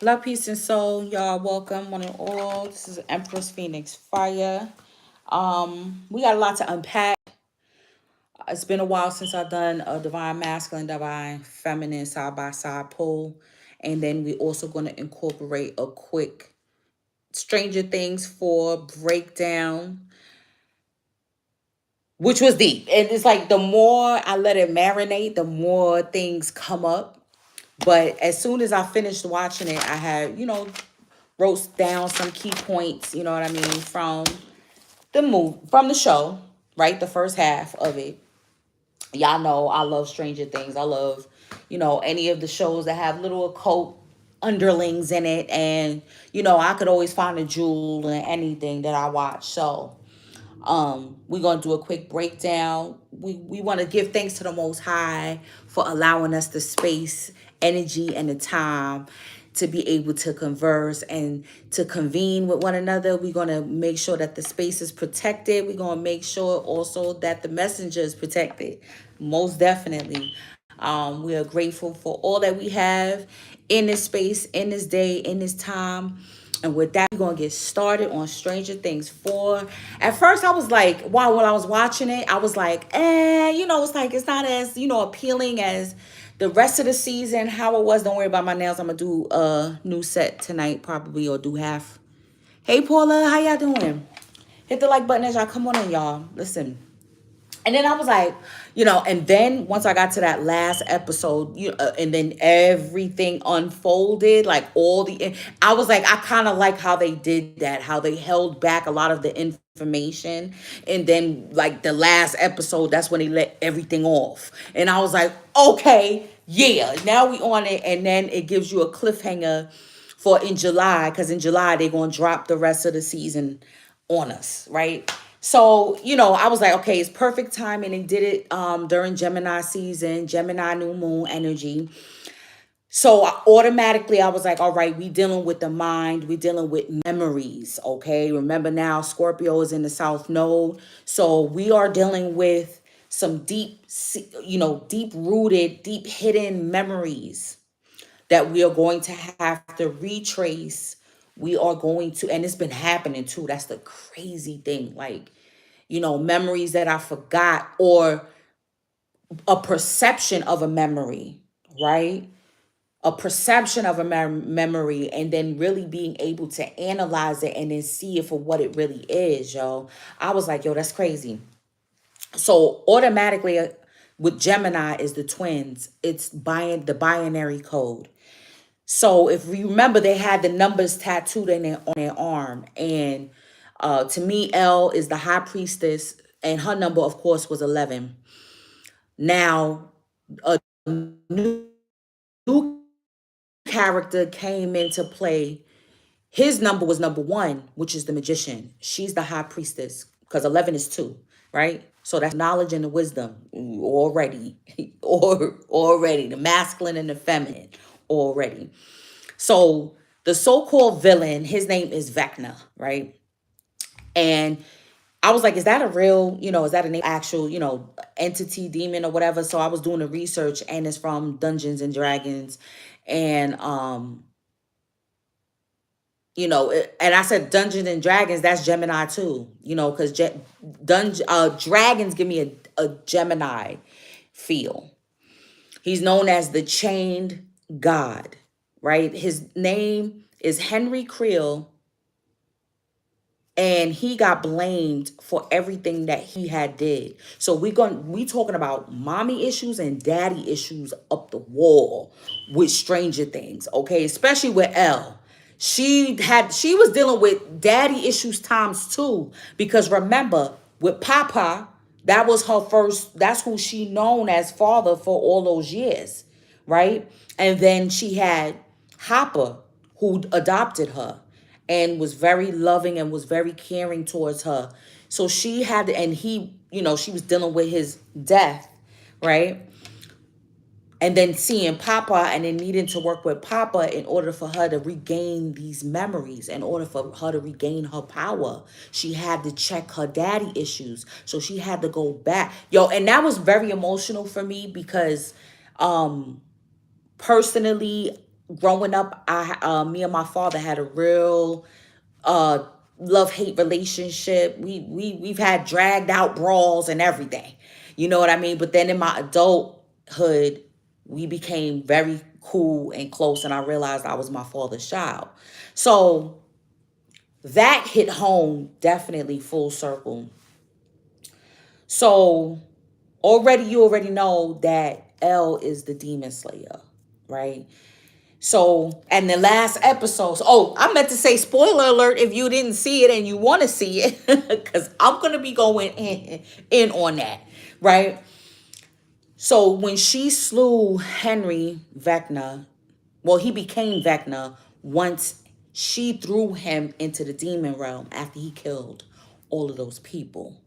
Love, peace, and soul. Y'all welcome one and all. This is Empress Phoenix Fire. We got a lot to unpack. It's been a while since I've done a divine masculine, divine feminine side by side pull. And then we also going to incorporate a quick Stranger Things 4 breakdown, which was deep. And it's like the more I let it marinate, the more things come up. But as soon as I finished watching it, I had, wrote down some key points, you know what I mean, from the show, right? The first half of it. Y'all know I love Stranger Things. I love, any of the shows that have little occult underlings in it. And, I could always find a jewel in anything that I watch. So we're gonna do a quick breakdown. We want to give thanks to the Most High for allowing us the space, energy, and the time to be able to converse and to convene with one another. We're gonna make sure that the space is protected. We're gonna make sure also that the messenger is protected. Most definitely. We are grateful for all that we have in this space, in this day, in this time. And with that, we're going to get started on Stranger Things 4. At first, I was like, wow, when I was watching it, I was like, it's like, it's not as, appealing as the rest of the season, how it was. Don't worry about my nails. I'm going to do a new set tonight, probably, or do half. Hey, Paula, how y'all doing? Hit the like button as y'all come on in, y'all. Listen. And then I was like, and then once I got to that last episode, and then everything unfolded, like I was like, I kind of like how they did that, how they held back a lot of the information. And then like the last episode, that's when they let everything off. And I was like, okay, yeah, now we on it. And then it gives you a cliffhanger for in July, because in July, they're going to drop the rest of the season on us, right? So, I was like, okay, it's perfect timing. They did it during Gemini season, Gemini new moon energy. So automatically I was like, all right, we dealing with the mind, we dealing with memories, okay? Remember now, Scorpio is in the South Node. So we are dealing with some deep rooted, deep hidden memories that we are going to have to retrace. We are going to, and it's been happening too. That's the crazy thing. Like, memories that I forgot, or a perception of a memory, right? A perception of a memory, and then really being able to analyze it and then see it for what it really is, yo. I was like, yo, that's crazy. So automatically, with Gemini is the twins. It's the binary code. So if you remember, they had the numbers tattooed on their arm. And to me, L is the high priestess, and her number, of course, was 11. Now, a new character came into play. His number was number 1, which is the magician. She's the high priestess, because 11 is 2, right? So that's knowledge and the wisdom already, or already the masculine and the feminine already. So the so-called villain, his name is Vecna, right? And I was like, is that a real, is that an actual, entity, demon, or whatever? So I was doing the research, and it's from Dungeons and Dragons. And and I said Dungeons and Dragons, that's Gemini too, because dragons give me a Gemini feel. He's known as the Chained God, right? His name is Henry Creel, and he got blamed for everything that he had did. So we talking about mommy issues and daddy issues up the wall with Stranger Things, okay? Especially with Elle. She was dealing with daddy issues times 2, because remember, with Papa, that's who she known as father for all those years, right? And then she had Hopper, who adopted her and was very loving and was very caring towards her. So she had, and he, she was dealing with his death, right? And then seeing Papa, and then needing to work with Papa in order for her to regain these memories, in order for her to regain her power. She had to check her daddy issues. So she had to go back. Yo, and that was very emotional for me, because personally, growing up, me and my father had a real uh love hate relationship. We've had dragged out brawls and everything. You know what I mean? But then in my adulthood, we became very cool and close, and I realized I was my father's child. So that hit home definitely full circle. So already you already know that L is the demon slayer, right? So, and the last episodes, oh, I meant to say spoiler alert if you didn't see it and you want to see it, because I'm going to be going in on that, right? So, when she slew Henry Vecna, well, he became Vecna once she threw him into the demon realm after he killed all of those people.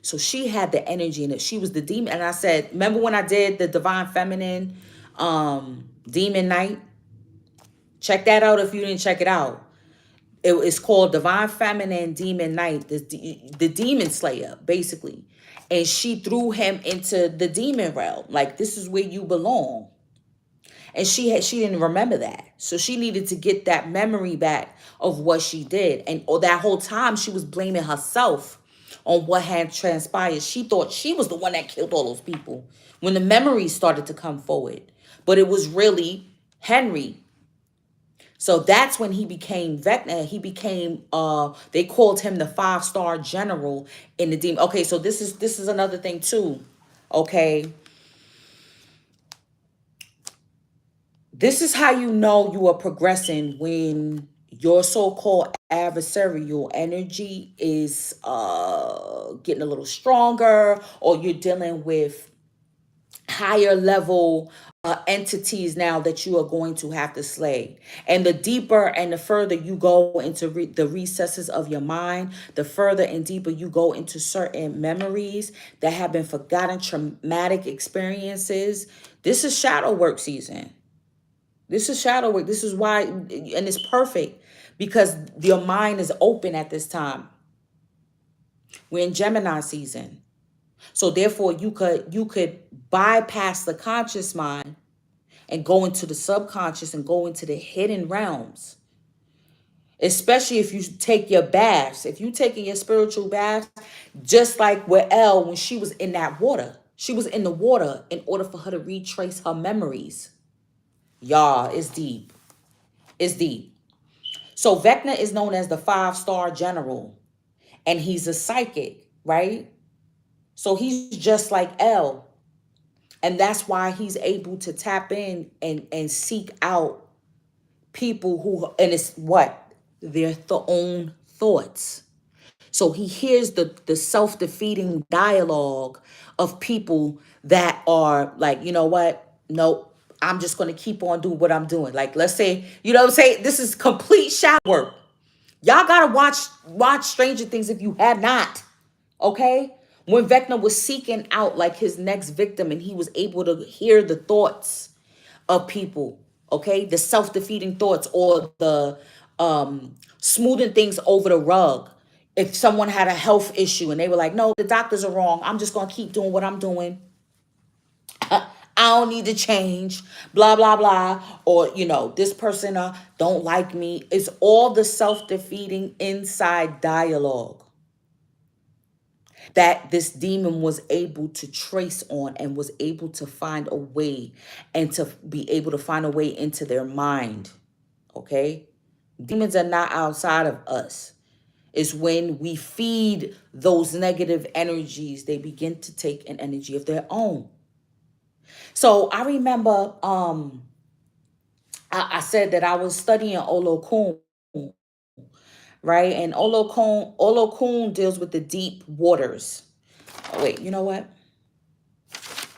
So she had the energy in it. She was the demon. And I said, remember when I did the Divine Feminine Demon Night? Check that out if you didn't check it out. It's called Divine Feminine Demon Night, the demon slayer, basically. And she threw him into the demon realm. Like, this is where you belong. And she didn't remember that. So she needed to get that memory back of what she did. And that whole time she was blaming herself on what had transpired. She thought she was the one that killed all those people when the memories started to come forward. But it was really Henry. So that's when he became Vecna. He became they called him the 5-star general in the demon. Okay, so this is another thing too. Okay. This is how you know you are progressing when your so-called adversarial energy is getting a little stronger, or you're dealing with higher level entities now that you are going to have to slay. And the deeper and the further you go into the recesses of your mind, the further and deeper you go into certain memories that have been forgotten, traumatic experiences. This is shadow work season. This is shadow work. This is why, and it's perfect because your mind is open at this time. We're in Gemini season. So therefore you could bypass the conscious mind and go into the subconscious and go into the hidden realms. Especially if you take your baths. If you taking your spiritual baths, just like with Elle when she was in that water. She was in the water in order for her to retrace her memories. Y'all, it's deep. It's deep. So Vecna is known as the 5-star general. And he's a psychic, right? So he's just like Elle. And that's why he's able to tap in and seek out people who, and it's what? Their own thoughts. So he hears the self-defeating dialogue of people that are like, you know what? Nope. I'm just going to keep on doing what I'm doing. Like, let's say, you know what I'm saying? This is complete shadow work. Y'all got to watch Stranger Things if you have not. Okay? When Vecna was seeking out like his next victim and he was able to hear the thoughts of people, okay? The self-defeating thoughts or the smoothing things over the rug. If someone had a health issue and they were like, no, the doctors are wrong. I'm just going to keep doing what I'm doing. I don't need to change, blah, blah, blah. Or, this person don't like me. It's all the self-defeating inside dialogue that this demon was able to trace on and was able to find a way and to be able to find a way into their mind. Okay? Demons are not outside of us. It's when we feed those negative energies, they begin to take an energy of their own. So I remember I said that I was studying Olokun, right? And Olokun deals with the deep waters. Oh, wait, you know what?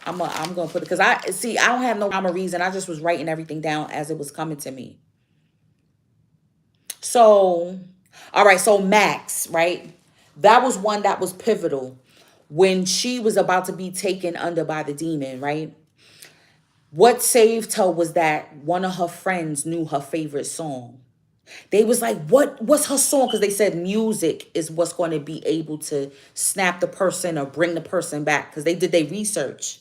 I'm gonna put it because I don't have no rhyme or reason. I just was writing everything down as it was coming to me. So, all right, so Max, right? That was one that was pivotal when she was about to be taken under by the demon, right? What saved her was that one of her friends knew her favorite song. They was like, what's her song? Because they said music is what's going to be able to snap the person or bring the person back. Because they did their research.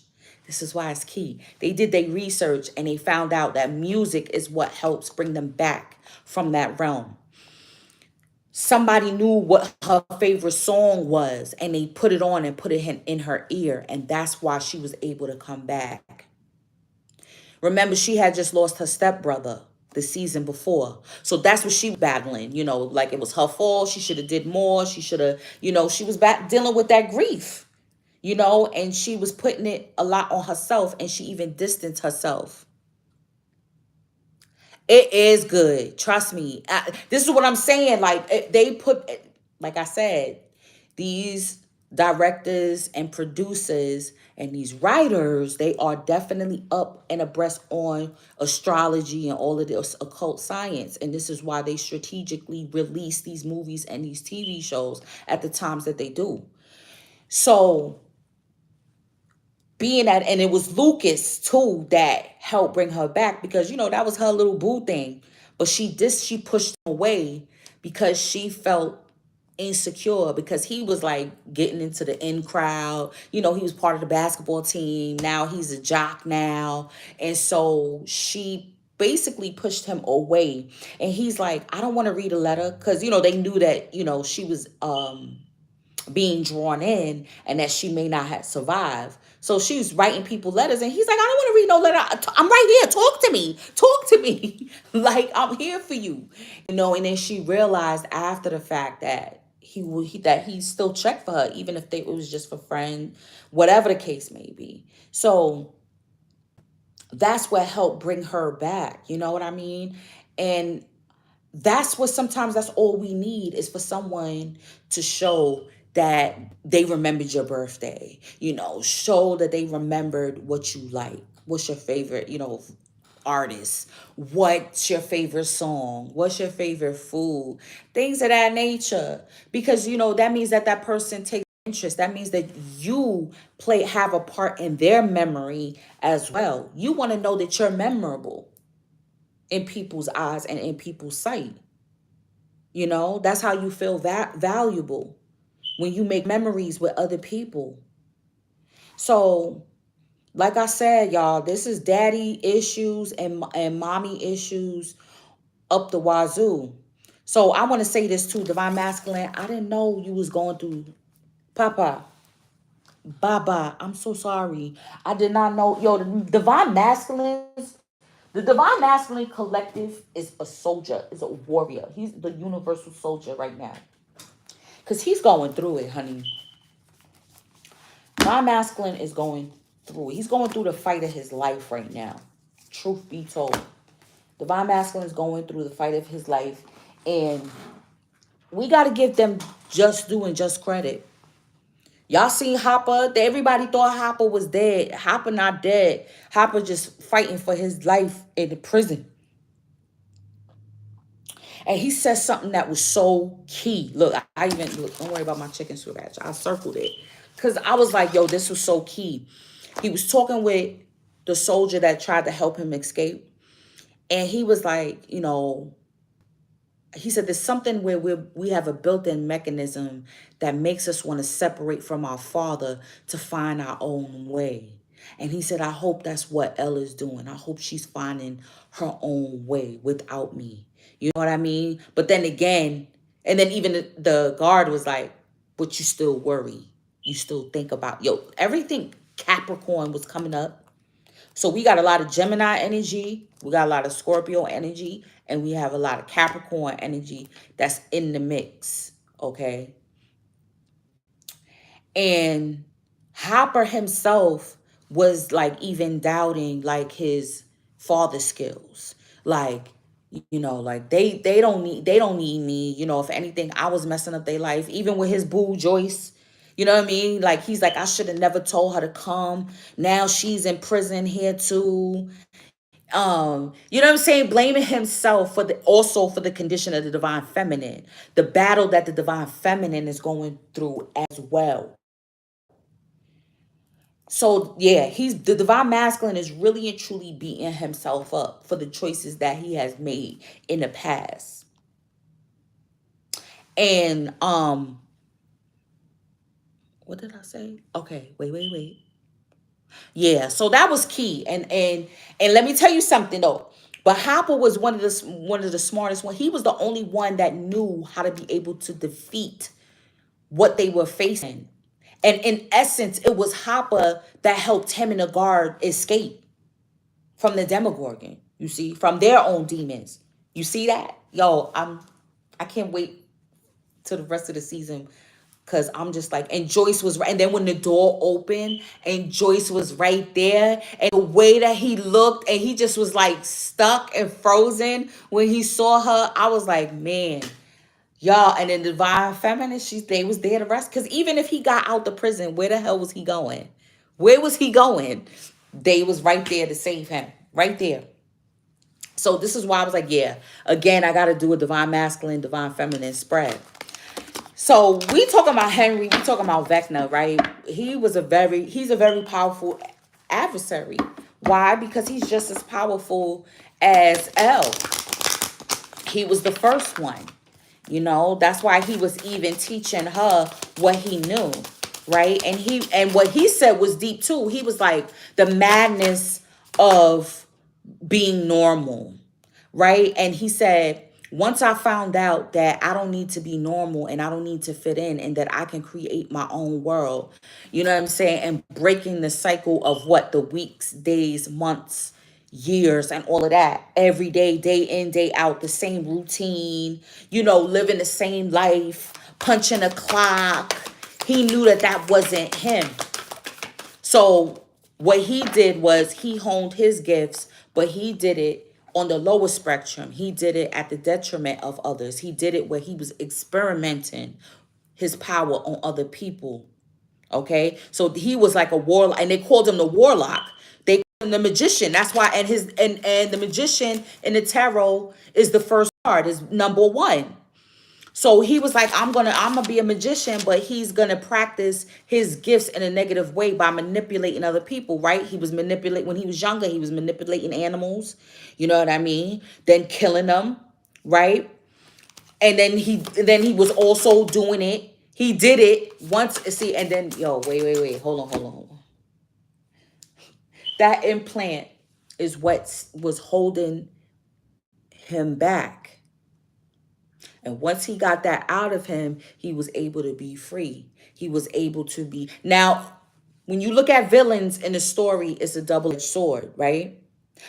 This is why it's key. They did their research and they found out that music is what helps bring them back from that realm. Somebody knew what her favorite song was and they put it on and put it in her ear, and that's why she was able to come back. Remember, she had just lost her stepbrother the season before. So that's what she was battling, like it was her fault. She should have did more. She should have, she was back dealing with that grief, and she was putting it a lot on herself, and she even distanced herself. It is good. Trust me. This is what I'm saying. Like they put, like I said, these directors and producers and these writers, they are definitely up and abreast on astrology and all of this occult science. And this is why they strategically release these movies and these TV shows at the times that they do. So being that, and it was Lucas too that helped bring her back, because that was her little boo thing, but she pushed him away because she felt insecure, because he was like getting into the in crowd. He was part of the basketball team. Now he's a jock now, and so she basically pushed him away. And he's like, I don't want to read a letter, because they knew that she was being drawn in and that she may not have survived. So she's writing people letters, and he's like, I don't want to read no letter. I'm right here. Talk to me. Talk to me. Like, I'm here for you. And then she realized after the fact that he still checked for her, even if it was just for friend, whatever the case may be. So that's what helped bring her back. You know what I mean? And sometimes that's all we need, is for someone to show that they remembered your birthday, show that they remembered what you like. What's your favorite, artist? What's your favorite song? What's your favorite food? Things of that nature. Because, that means that person takes interest. That means that you have a part in their memory as well. You want to know that you're memorable in people's eyes and in people's sight. That's how you feel valuable, when you make memories with other people. So, like I said, y'all, this is daddy issues and mommy issues up the wazoo. So I want to say this too, Divine Masculine. I didn't know you was going through, Papa, Baba. I'm so sorry. I did not know. Yo, the Divine Masculine Collective is a soldier, is a warrior. He's the universal soldier right now. Because he's going through it, honey. My masculine is going through it. He's going through the fight of his life right now. Truth be told. Divine Masculine is going through the fight of his life. And we got to give them just due and just credit. Y'all seen Hopper? Everybody thought Hopper was dead. Hopper not dead. Hopper just fighting for his life in the prison. And he said something that was so key. Look, don't worry about my chicken scratch. I circled it. Because I was like, yo, this was so key. He was talking with the soldier that tried to help him escape. And he was like, he said there's something where we have a built-in mechanism that makes us want to separate from our father to find our own way. And he said, I hope that's what Ella's doing. I hope she's finding her own way without me. You know what I mean? But then again, and then even the guard was like, but you still worry. You still think about, everything Capricorn was coming up. So we got a lot of Gemini energy. We got a lot of Scorpio energy. And we have a lot of Capricorn energy that's in the mix. Okay. And Hopper himself was like even doubting like his father skills. Like, like they don't need me. If anything, I was messing up their life. Even with his boo Joyce. You know what I mean? Like, he's like, I should have never told her to come. Now she's in prison here too. You know what I'm saying? Blaming himself for the condition of the divine feminine, the battle that the divine feminine is going through as well. So yeah, the divine masculine is really and truly beating himself up for the choices that he has made in the past. And what did I say? Okay, wait. Yeah, so that was key. And let me tell you something though. But Hopper was one of the smartest one. He was the only one that knew how to be able to defeat what they were facing. And in essence, it was Hopper that helped him and the guard escape from the Demogorgon. You see, from their own demons. You see that? Yo, I can't wait to the rest of the season, because I'm just like, and Joyce was right. And then when the door opened and Joyce was right there, and the way that he looked, and he just was like stuck and frozen when he saw her, I was like, man, y'all. And then Divine Feminine, they was there to rest. Because even if he got out the prison, where the hell was he going? Where was he going? They was right there to save him. Right there. So this is why I was like, yeah, again, I got to do a Divine Masculine, Divine Feminine spread. So we talking about Henry, we talking about Vecna, right? He's a very powerful adversary. Why? Because he's just as powerful as El. He was the first one. That's why he was even teaching her what he knew, right? And what he said was deep too. He was like the madness of being normal, right? And he said, once I found out that I don't need to be normal and I don't need to fit in, and that I can create my own world, you know what I'm saying? And breaking the cycle of what the weeks, days, months, years, and all of that, every day in, day out, the same routine, living the same life, punching a clock. He knew that that wasn't him. So what he did was he honed his gifts, but he did it on the lower spectrum. He did it at the detriment of others. He did it where he was experimenting his power on other people. Okay? So he was like a warlock, and they called him the warlock. They called him the magician. That's why, and the magician in the tarot is the first card, is number 1. So he was like, I'm gonna be a magician, but he's gonna practice his gifts in a negative way by manipulating other people, right? He was manipulating when he was younger, he was manipulating animals, you know what I mean? Then killing them, right? And then he was also doing it. He did it once, see, and then wait, hold on. That implant is what was holding him back. And once he got that out of him, he was able to be free. He was able to be. Now, when you look at villains in the story, it's a double-edged sword, right?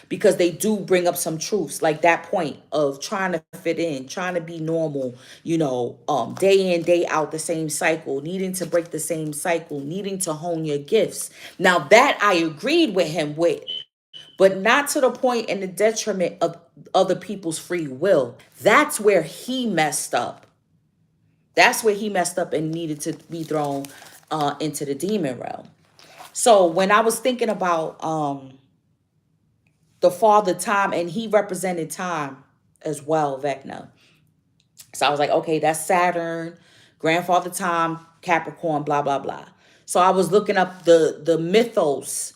Because they do bring up some truths, like that point of trying to fit in, trying to be normal, day in, day out, the same cycle, needing to break the same cycle, needing to hone your gifts. Now, that I agreed with him with, but not to the point in the detriment of other people's free will. That's where he messed up. That's where he messed up and needed to be thrown into the demon realm. So when I was thinking about the father time, and he represented time as well, Vecna. So I was like, okay, that's Saturn, grandfather time, Capricorn, blah, blah, blah. So I was looking up the mythos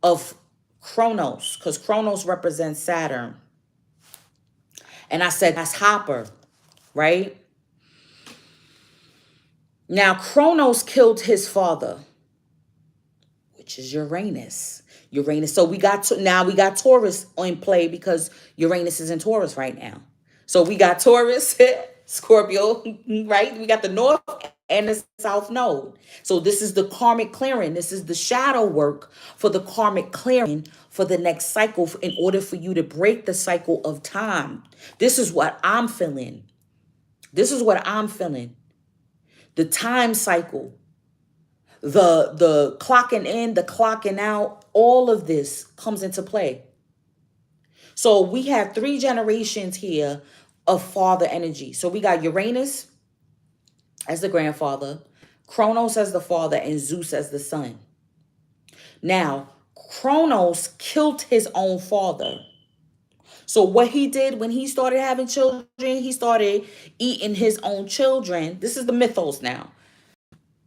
of Kronos, because Kronos represents Saturn. And I said, that's Hopper, right? Now, Kronos killed his father, which is Uranus. So we got Taurus in play, because Uranus is in Taurus right now. So we got Taurus, Scorpio, right? We got the North and the South Node. So this is the karmic clearing. This is the shadow work for the karmic clearing for the next cycle, in order for you to break the cycle of time. This is what I'm feeling. The time cycle, the clocking in, the clocking out, all of this comes into play. So we have 3 generations here of father energy. So we got Uranus as the grandfather, Kronos as the father, and Zeus as the son. Now, Kronos killed his own father. So what he did when he started having children, he started eating his own children. This is the mythos now.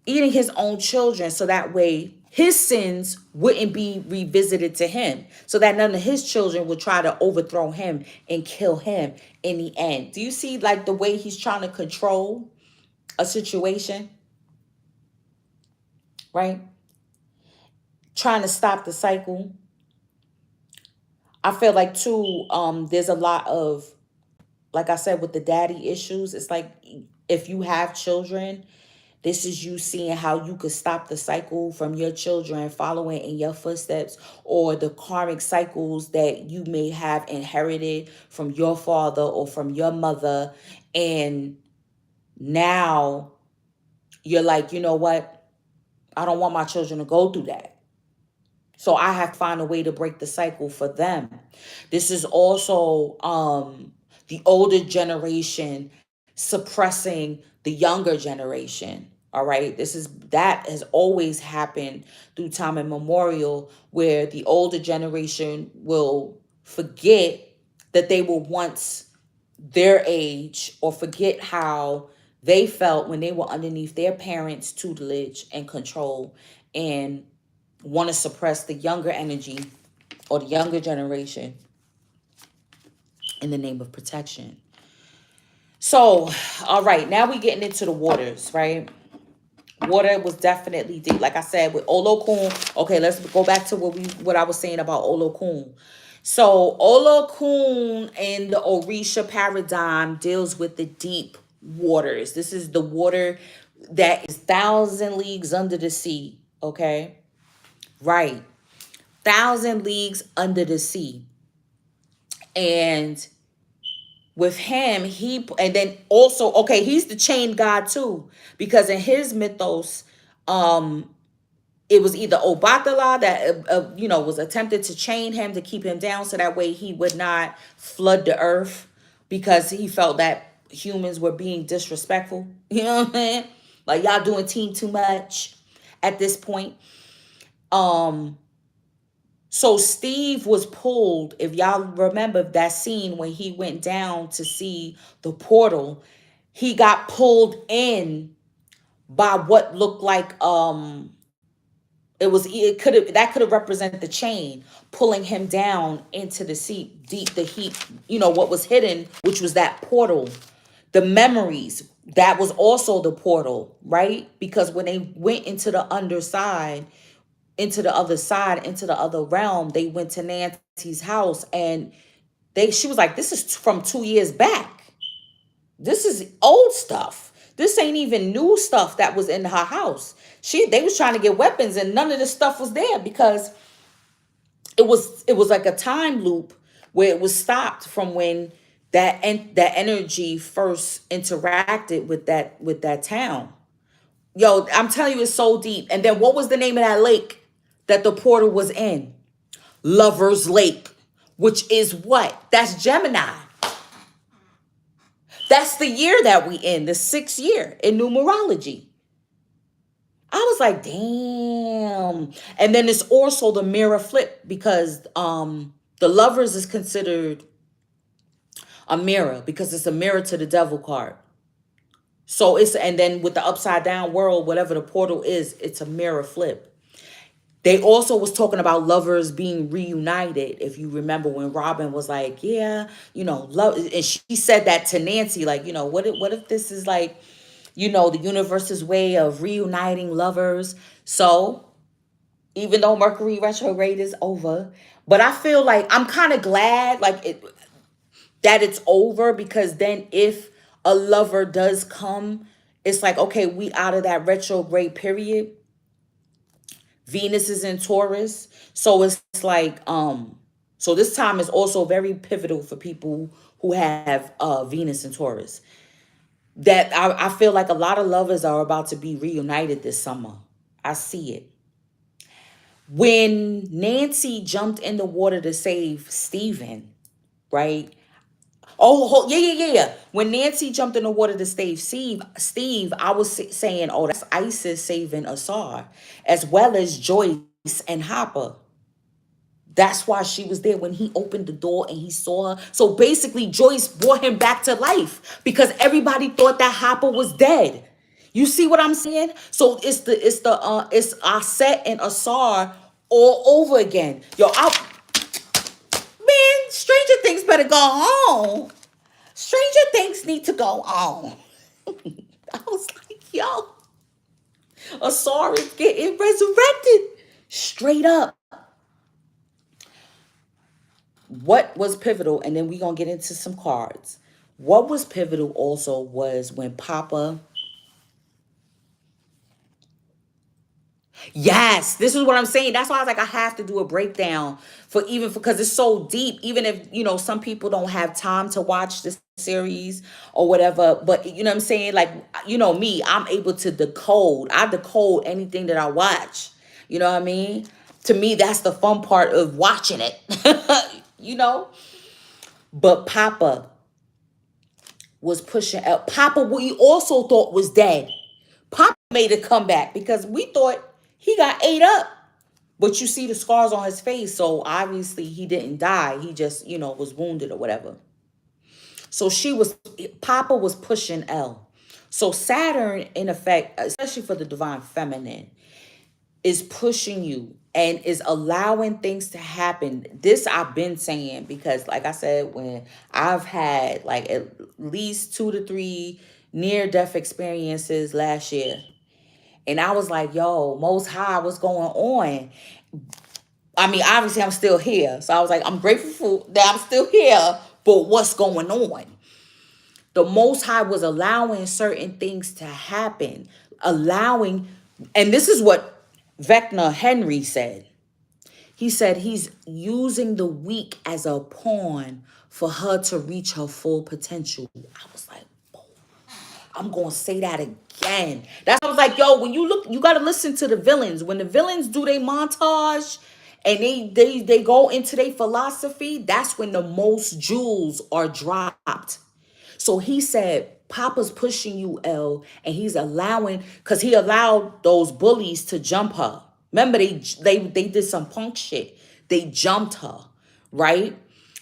Eating his own children, so that way his sins wouldn't be revisited to him, so that none of his children would try to overthrow him and kill him in the end. Do you see like the way he's trying to control a situation? Right? trying to stop the cycle. I feel like too, there's a lot of, like I said, with the daddy issues. It's like if you have children, this is you seeing how you could stop the cycle from your children following in your footsteps, or the karmic cycles that you may have inherited from your father or from your mother. And now you're like, you know what? I don't want my children to go through that. So I have to find a way to break the cycle for them. This is also the older generation suppressing the younger generation. All right. That has always happened through time immemorial, where the older generation will forget that they were once their age, or forget how they felt when they were underneath their parents' tutelage and control, and want to suppress the younger energy or the younger generation in the name of protection. So, all right, now we getting into the waters, right? Water was definitely deep. Like I said, with Olokun. Okay, let's go back to what I was saying about Olokun. So Olokun in the Orisha paradigm deals with the deep waters. This is the water that is 1,000 leagues under the sea. Okay, right, 1,000 leagues under the sea. And with him, and then also, okay, he's the chain god too, because in his mythos, um it was either Obatala that was attempted to chain him to keep him down, so that way he would not flood the earth, because he felt that humans were being disrespectful. You know what I'm saying? Like, y'all doing team too much at this point. Um so Steve was pulled, if y'all remember that scene when he went down to see the portal, he got pulled in by what looked like it could have represented the chain pulling him down into the sea, deep, the heat, what was hidden, which was that portal. The memories, that was also the portal, right? Because when they went into the underside, into the other side, into the other realm, they went to Nancy's house, and she was like, this is from 2 years back. This is old stuff. This ain't even new stuff that was in her house. They was trying to get weapons, and none of the stuff was there, because it was like a time loop where it was stopped from when that energy first interacted with that town. Yo, I'm telling you, it's so deep. And then what was the name of that lake that the portal was in? Lover's Lake, which is what? That's Gemini. That's the year that we in, the 6th year in numerology. I was like, damn. And then it's also the mirror flip, because the Lovers is considered a mirror, because it's a mirror to the devil card. So and then with the upside down world, whatever the portal is, it's a mirror flip. They also was talking about lovers being reunited. If you remember when Robin was like, yeah, love, and she said that to Nancy, like, what if this is like, the universe's way of reuniting lovers. So even though Mercury retrograde is over, but I feel like I'm kind of glad, like, that it's over, because then if a lover does come, it's like, okay, we out of that retrograde period. Venus is in Taurus. So it's like, so this time is also very pivotal for people who have Venus in Taurus. That I feel like a lot of lovers are about to be reunited this summer. I see it. When Nancy jumped in the water to save Steven, right? Oh, yeah. When Nancy jumped in the water to save Steve, I was saying, oh, that's Isis saving Asar, as well as Joyce and Hopper. That's why she was there when he opened the door and he saw her. So basically, Joyce brought him back to life, because everybody thought that Hopper was dead. You see what I'm saying? So it's Aset and Asar all over again. Yo, man, Stranger Things better go on. Stranger Things need to go on. I was like, yo, Asar is getting resurrected. Straight up. What was pivotal, and then we're going to get into some cards. What was pivotal also was when Papa. Yes, this is what I'm saying. That's why I was like, I have to do a breakdown because it's so deep. Even if, some people don't have time to watch this series or whatever, but you know what I'm saying? Like, me, I'm able to decode. I decode anything that I watch. You know what I mean? To me, that's the fun part of watching it. you know? But Papa was pushing out. Papa, we also thought was dead. Papa made a comeback because we thought he got ate up. But you see the scars on his face, so obviously he didn't die. He just, was wounded or whatever. So Papa was pushing L. So Saturn, in effect, especially for the divine feminine, is pushing you and is allowing things to happen. This I've been saying because, like I said, when I've had like at least 2 to 3 near-death experiences last year, and I was like, yo, Most High, what's going on? I mean, obviously, I'm still here. So I was like, I'm grateful that I'm still here, but what's going on? The Most High was allowing certain things to happen, and this is what Vecna Henry said. He said he's using the weak as a pawn for her to reach her full potential. I was like, I'm going to say that again. That's why I was like, yo, when you look, you got to listen to the villains. When the villains do their montage and they go into their philosophy, that's when the most jewels are dropped. So he said, Papa's pushing you, L, and he's allowing, because he allowed those bullies to jump her. Remember, they did some punk shit. They jumped her, right?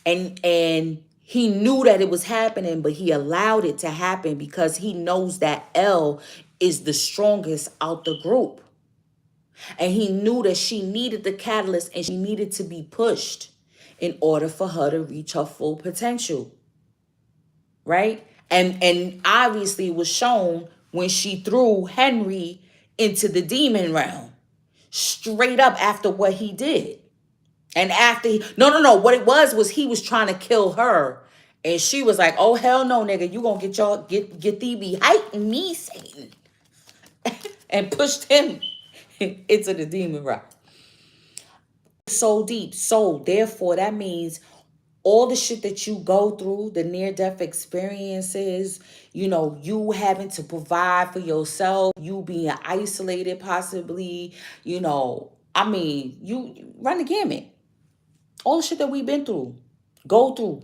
And he knew that it was happening, but he allowed it to happen because he knows that L is the strongest out the group. And he knew that she needed the catalyst and she needed to be pushed in order for her to reach her full potential. Right? And obviously it was shown when she threw Henry into the demon realm. Straight up after what he did. And after no. What it was he was trying to kill her. And she was like, oh, hell no, nigga. You gonna get thee behind me, Satan. And pushed him into the demon realm. So deep. So therefore, that means all the shit that you go through, the near-death experiences, you having to provide for yourself, you being isolated possibly, I mean, you run the gamut. All the shit that we've been through, go through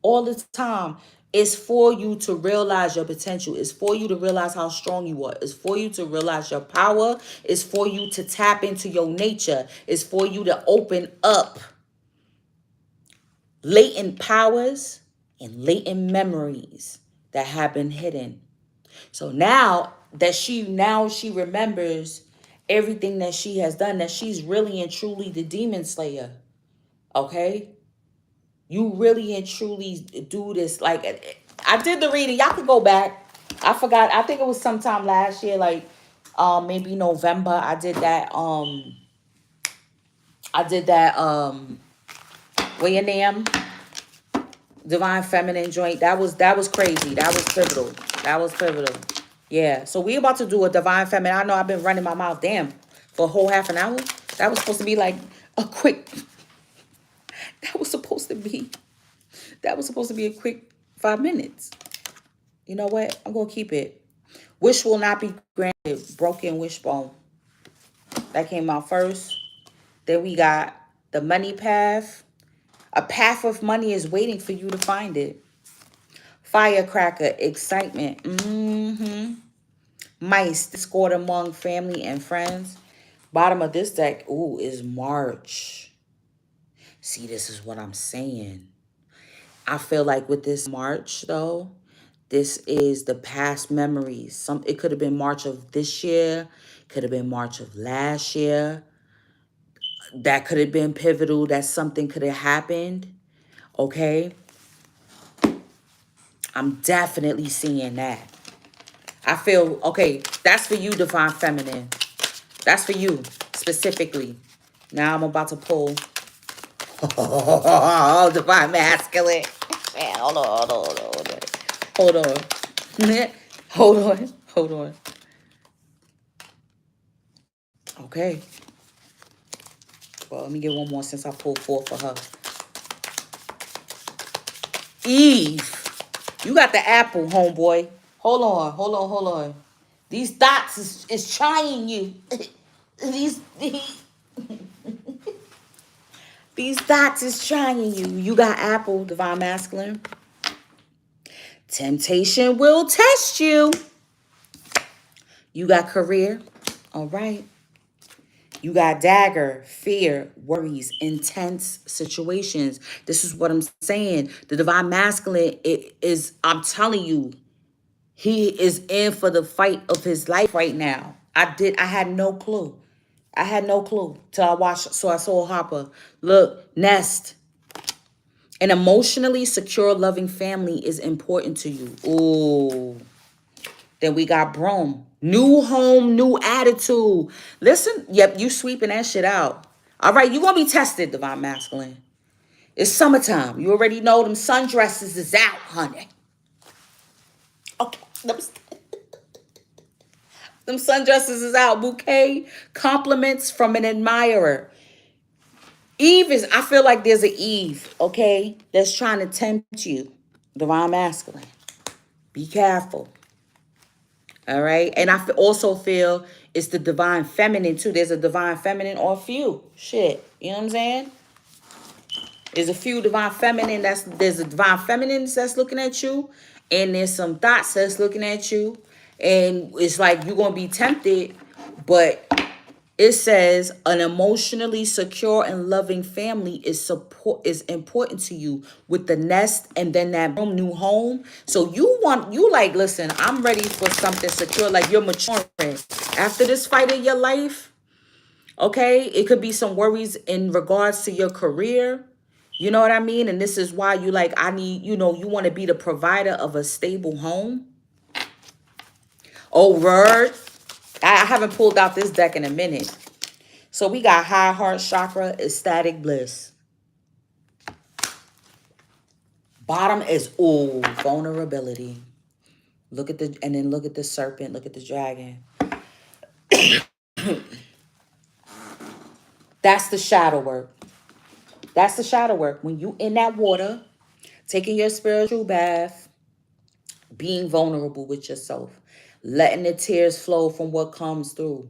all the time is for you to realize your potential. It's for you to realize how strong you are. It's for you to realize your power. It's for you to tap into your nature. It's for you to open up latent powers and latent memories that have been hidden. So now she remembers everything that she has done, that she's really and truly the demon slayer. Okay? You really and truly do this. Like, I did the reading. Y'all can go back. I forgot. I think it was sometime last year, like maybe November. I did that where your name? Divine Feminine joint. That was crazy. That was pivotal. That was pivotal. Yeah. So we about to do a Divine Feminine. I know I've been running my mouth for a whole half an hour. That was supposed to be like a quick. That was supposed to be. That was supposed to be a quick 5 minutes. You know what? I'm gonna keep it. Wish will not be granted. Broken wishbone. That came out first. Then we got the money path. A path of money is waiting for you to find it. Firecracker, excitement. Mice, discord among family and friends. Bottom of this deck, is March. See, this is what I'm saying. I feel like with this March, though, this is the past memories. It could have been March of this year. Could have been March of last year. That could have been pivotal. That something could have happened. Okay? I'm definitely seeing that. I feel, okay, that's for you, Divine Feminine. That's for you, specifically. Now I'm about to pull. Oh, divine masculine. Man, hold on, hold on, hold on. Hold on. Hold on. Hold on. Okay. Well, let me get one more since I pulled four for her. Eve. You got the apple, homeboy. Hold on, hold on, hold on. These dots is trying you. These dots is trying you. You got apple, divine masculine. Temptation will test you. You got career. All right. You got dagger, fear, worries, intense situations. This is what I'm saying. The divine masculine I'm telling you, he is in for the fight of his life right now. I had no clue. I had no clue till I watched, so I saw Harper. Look, Nest. An emotionally secure, loving family is important to you. Ooh. Then we got Brom. New home, new attitude. Listen, yep, you sweeping that shit out. All right, you gonna be tested, divine masculine. It's summertime. You already know them sundresses is out, honey. Okay, them sundresses is out. Bouquet, compliments from an admirer. Eve is, I feel like there's an Eve, okay, that's trying to tempt you, divine masculine. Be careful. All right. And I also feel it's the divine feminine too. There's a divine feminine or a few. Shit. You know what I'm saying? There's a few divine feminine there's a divine feminine that's looking at you. And there's some thoughts that's looking at you. And it's like you're gonna be tempted, but it says an emotionally secure and loving family is important to you with the nest and then that new home. So you like, listen, I'm ready for something secure. Like you're maturing after this fight in your life. Okay, it could be some worries in regards to your career. You know what I mean? And this is why you like, I need, you want to be the provider of a stable home. Oh, word. I haven't pulled out this deck in a minute. So we got high heart chakra, ecstatic bliss. Bottom is, vulnerability. And then look at the serpent, look at the dragon. That's the shadow work. That's the shadow work. When you in that water, taking your spiritual bath, being vulnerable with yourself, letting the tears flow from what comes through.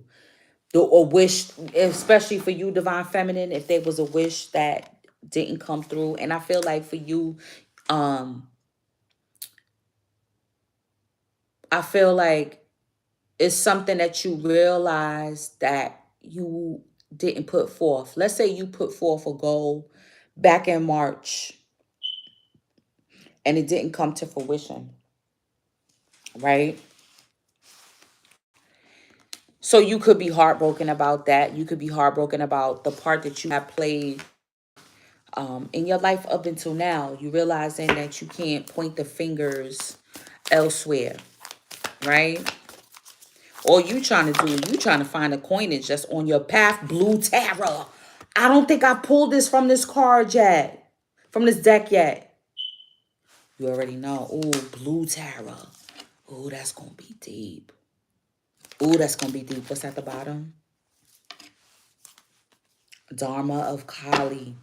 Or wish, especially for you, divine feminine, if there was a wish that didn't come through. And I feel like for you, I feel like it's something that you realize that you didn't put forth. Let's say you put forth a goal back in March and it didn't come to fruition, right? So you could be heartbroken about that. You could be heartbroken about the part that you have played in your life up until now. You realizing that you can't point the fingers elsewhere, right? All you trying to do, you trying to find a coinage that's on your path. Blue Tarot. I don't think I pulled this from this card yet. From this deck yet. You already know. Ooh, Blue Tarot. Ooh, that's going to be deep. Ooh, that's going to be deep. What's at the bottom? Dharma of Kali.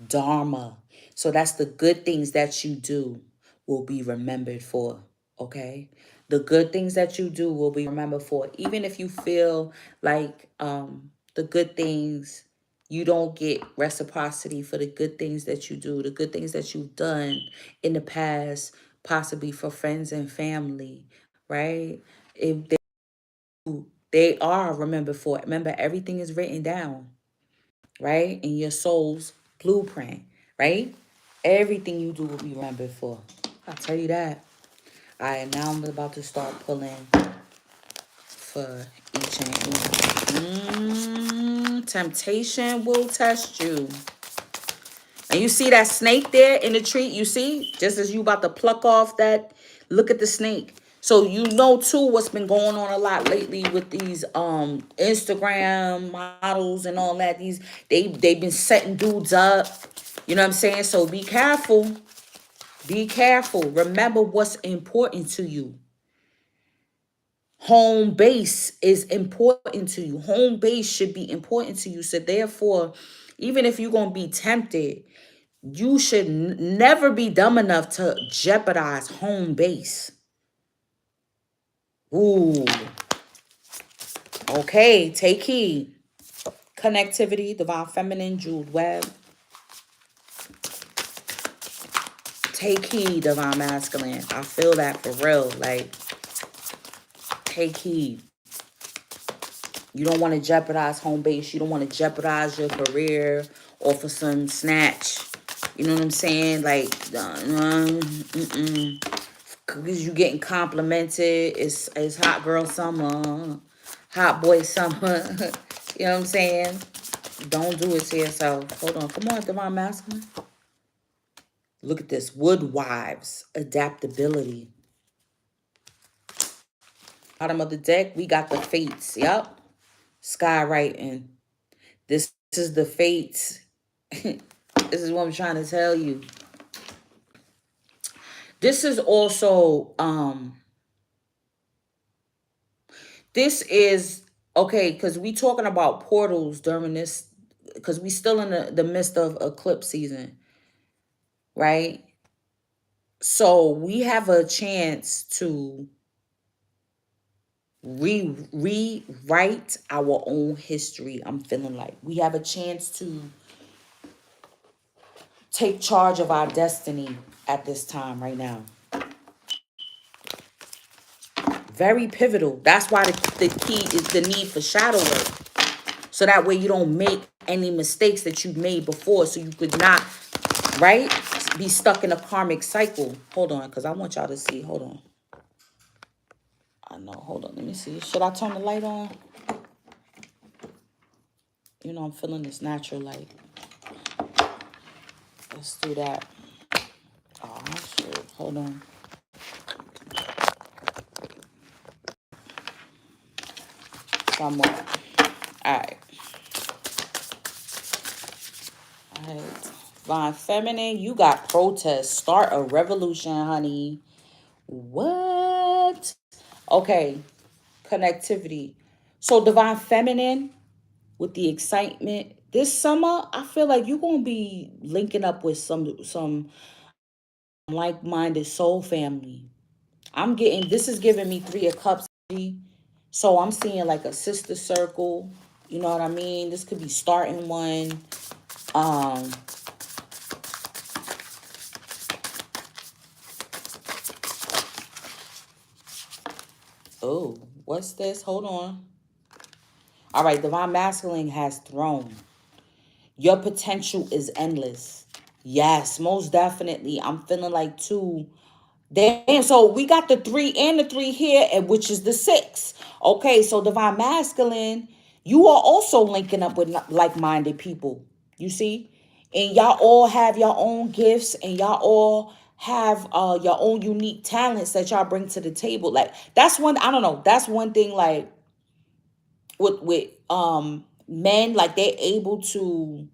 Dharma. So that's the good things that you do will be remembered for. Okay? The good things that you do will be remembered for. Even if you feel like the good things, you don't get reciprocity for the good things that you do, the good things that you've done in the past, possibly for friends and family, right? If they are remembered for it. Remember, everything is written down, right? In your soul's blueprint, right? Everything you do will be remembered for. I'll tell you that. All right, now I'm about to start pulling for each and every. Temptation will test you. And you see that snake there in the tree? You see? Just as you about to pluck off that, look at the snake. So you know too what's been going on a lot lately with these Instagram models and all that. They've been setting dudes up. You know what I'm saying? So be careful. Be careful. Remember what's important to you. Home base is important to you. Home base should be important to you. So therefore, even if you're gonna be tempted, you should never be dumb enough to jeopardize home base. Ooh. Okay, take heed. Connectivity, divine feminine, Jude Webb. Take heed, divine masculine. I feel that for real. Like, take heed. You don't want to jeopardize home base. You don't want to jeopardize your career or for some snatch. You know what I'm saying? Like, because you getting complimented. It's hot girl summer, hot boy summer. You know what I'm saying? Don't do it to yourself. Hold on. Come on, divine masculine. Look at this. Wood wives. Adaptability. Bottom of the deck, we got the fates. Yep. Skywriting. This is the fates. This is what I'm trying to tell you. This is also, this is, okay, because we talking about portals during this, because we still in the midst of eclipse season, right? So we have a chance to rewrite our own history. I'm feeling like we have a chance to take charge of our destiny at this time right now. Very pivotal. That's why the key is the need for shadow work. So that way you don't make any mistakes that you've made before. So you could not, right, be stuck in a karmic cycle. Hold on, because I want y'all to see. Hold on. I know. Hold on. Let me see. Should I turn the light on? You know, I'm feeling this natural light. Let's do that. Oh, shit. Hold on. Somewhere. All right. All right. Divine feminine, you got protest. Start a revolution, honey. What? Okay. Connectivity. So divine feminine with the excitement. This summer, I feel like you're gonna be linking up with some like-minded soul family. I'm getting, this is giving me 3 of Cups. So I'm seeing like a sister circle. You know what I mean? This could be starting one. Oh, what's this? Hold on. All right, divine masculine has throne. Your potential is endless. Yes, most definitely. I'm feeling like 2. Damn, so we got the 3 and the 3 here, and which is the 6. Okay, so divine masculine, you are also linking up with like-minded people. You see? And y'all all have your own gifts, and y'all all have your own unique talents that y'all bring to the table. Like, that's one, I don't know, that's one thing, like, with men, like, they're able to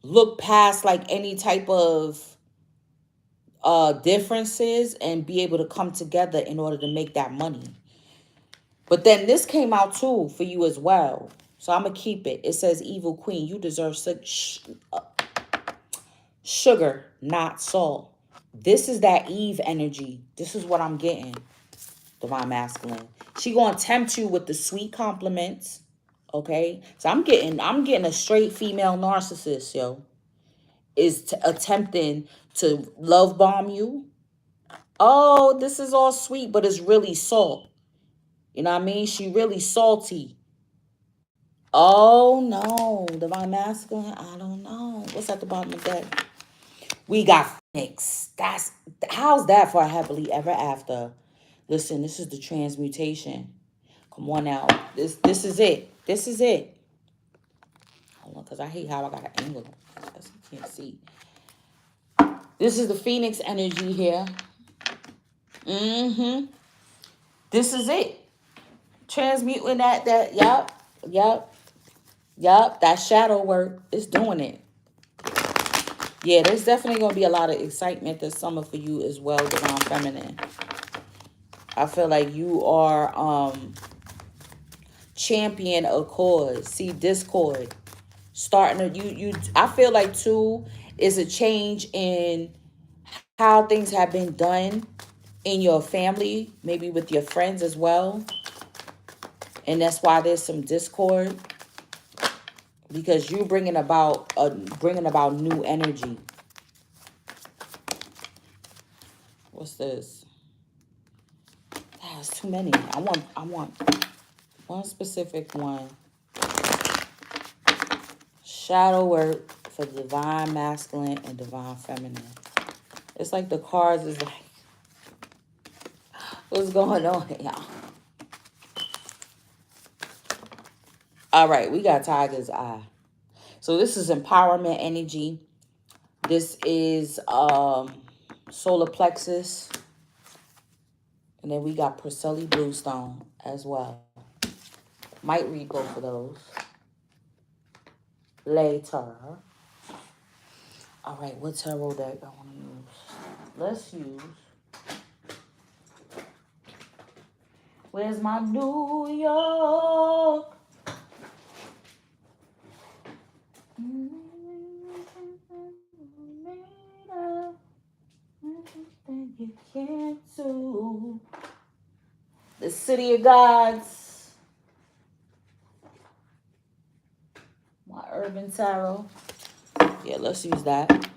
look past like any type of differences and be able to come together in order to make that money. But then this came out too for you as well. So I'm going to keep it. It says, evil queen, you deserve sugar, not salt. This is that Eve energy. This is what I'm getting, divine masculine. She going to tempt you with the sweet compliments. Okay? So I'm getting a straight female narcissist, yo. Is attempting to love bomb you. Oh, this is all sweet, but it's really salt. You know what I mean? She really salty. Oh, no. Divine masculine, I don't know. What's at the bottom of that? We got Phoenix. How's that for a happily ever after? Listen, this is the transmutation. Come on now. This is it. This is it. Hold on, because I hate how I got an angle. You can't see. This is the Phoenix energy here. Mm-hmm. This is it. Transmuting yup, that shadow work is doing it. Yeah, there's definitely going to be a lot of excitement this summer for you as well, Divine Feminine. I feel like you are champion a cause. See, discord. Starting to, I feel like too is a change in how things have been done in your family, maybe with your friends as well. And that's why there's some discord. Because you bringing about new energy. What's this? That's too many. I want one specific one. Shadow work for divine masculine and divine feminine. It's like the cards is like, what's going on, y'all? All right, we got Tiger's Eye. So this is empowerment energy. This is solar plexus. And then we got Priscilla Bluestone as well. Might read both of those later. All right, what tarot deck I want to use? Let's use. Where's my New York? You can't do. The City of Gods. My Urban Tarot. Yeah, let's use that.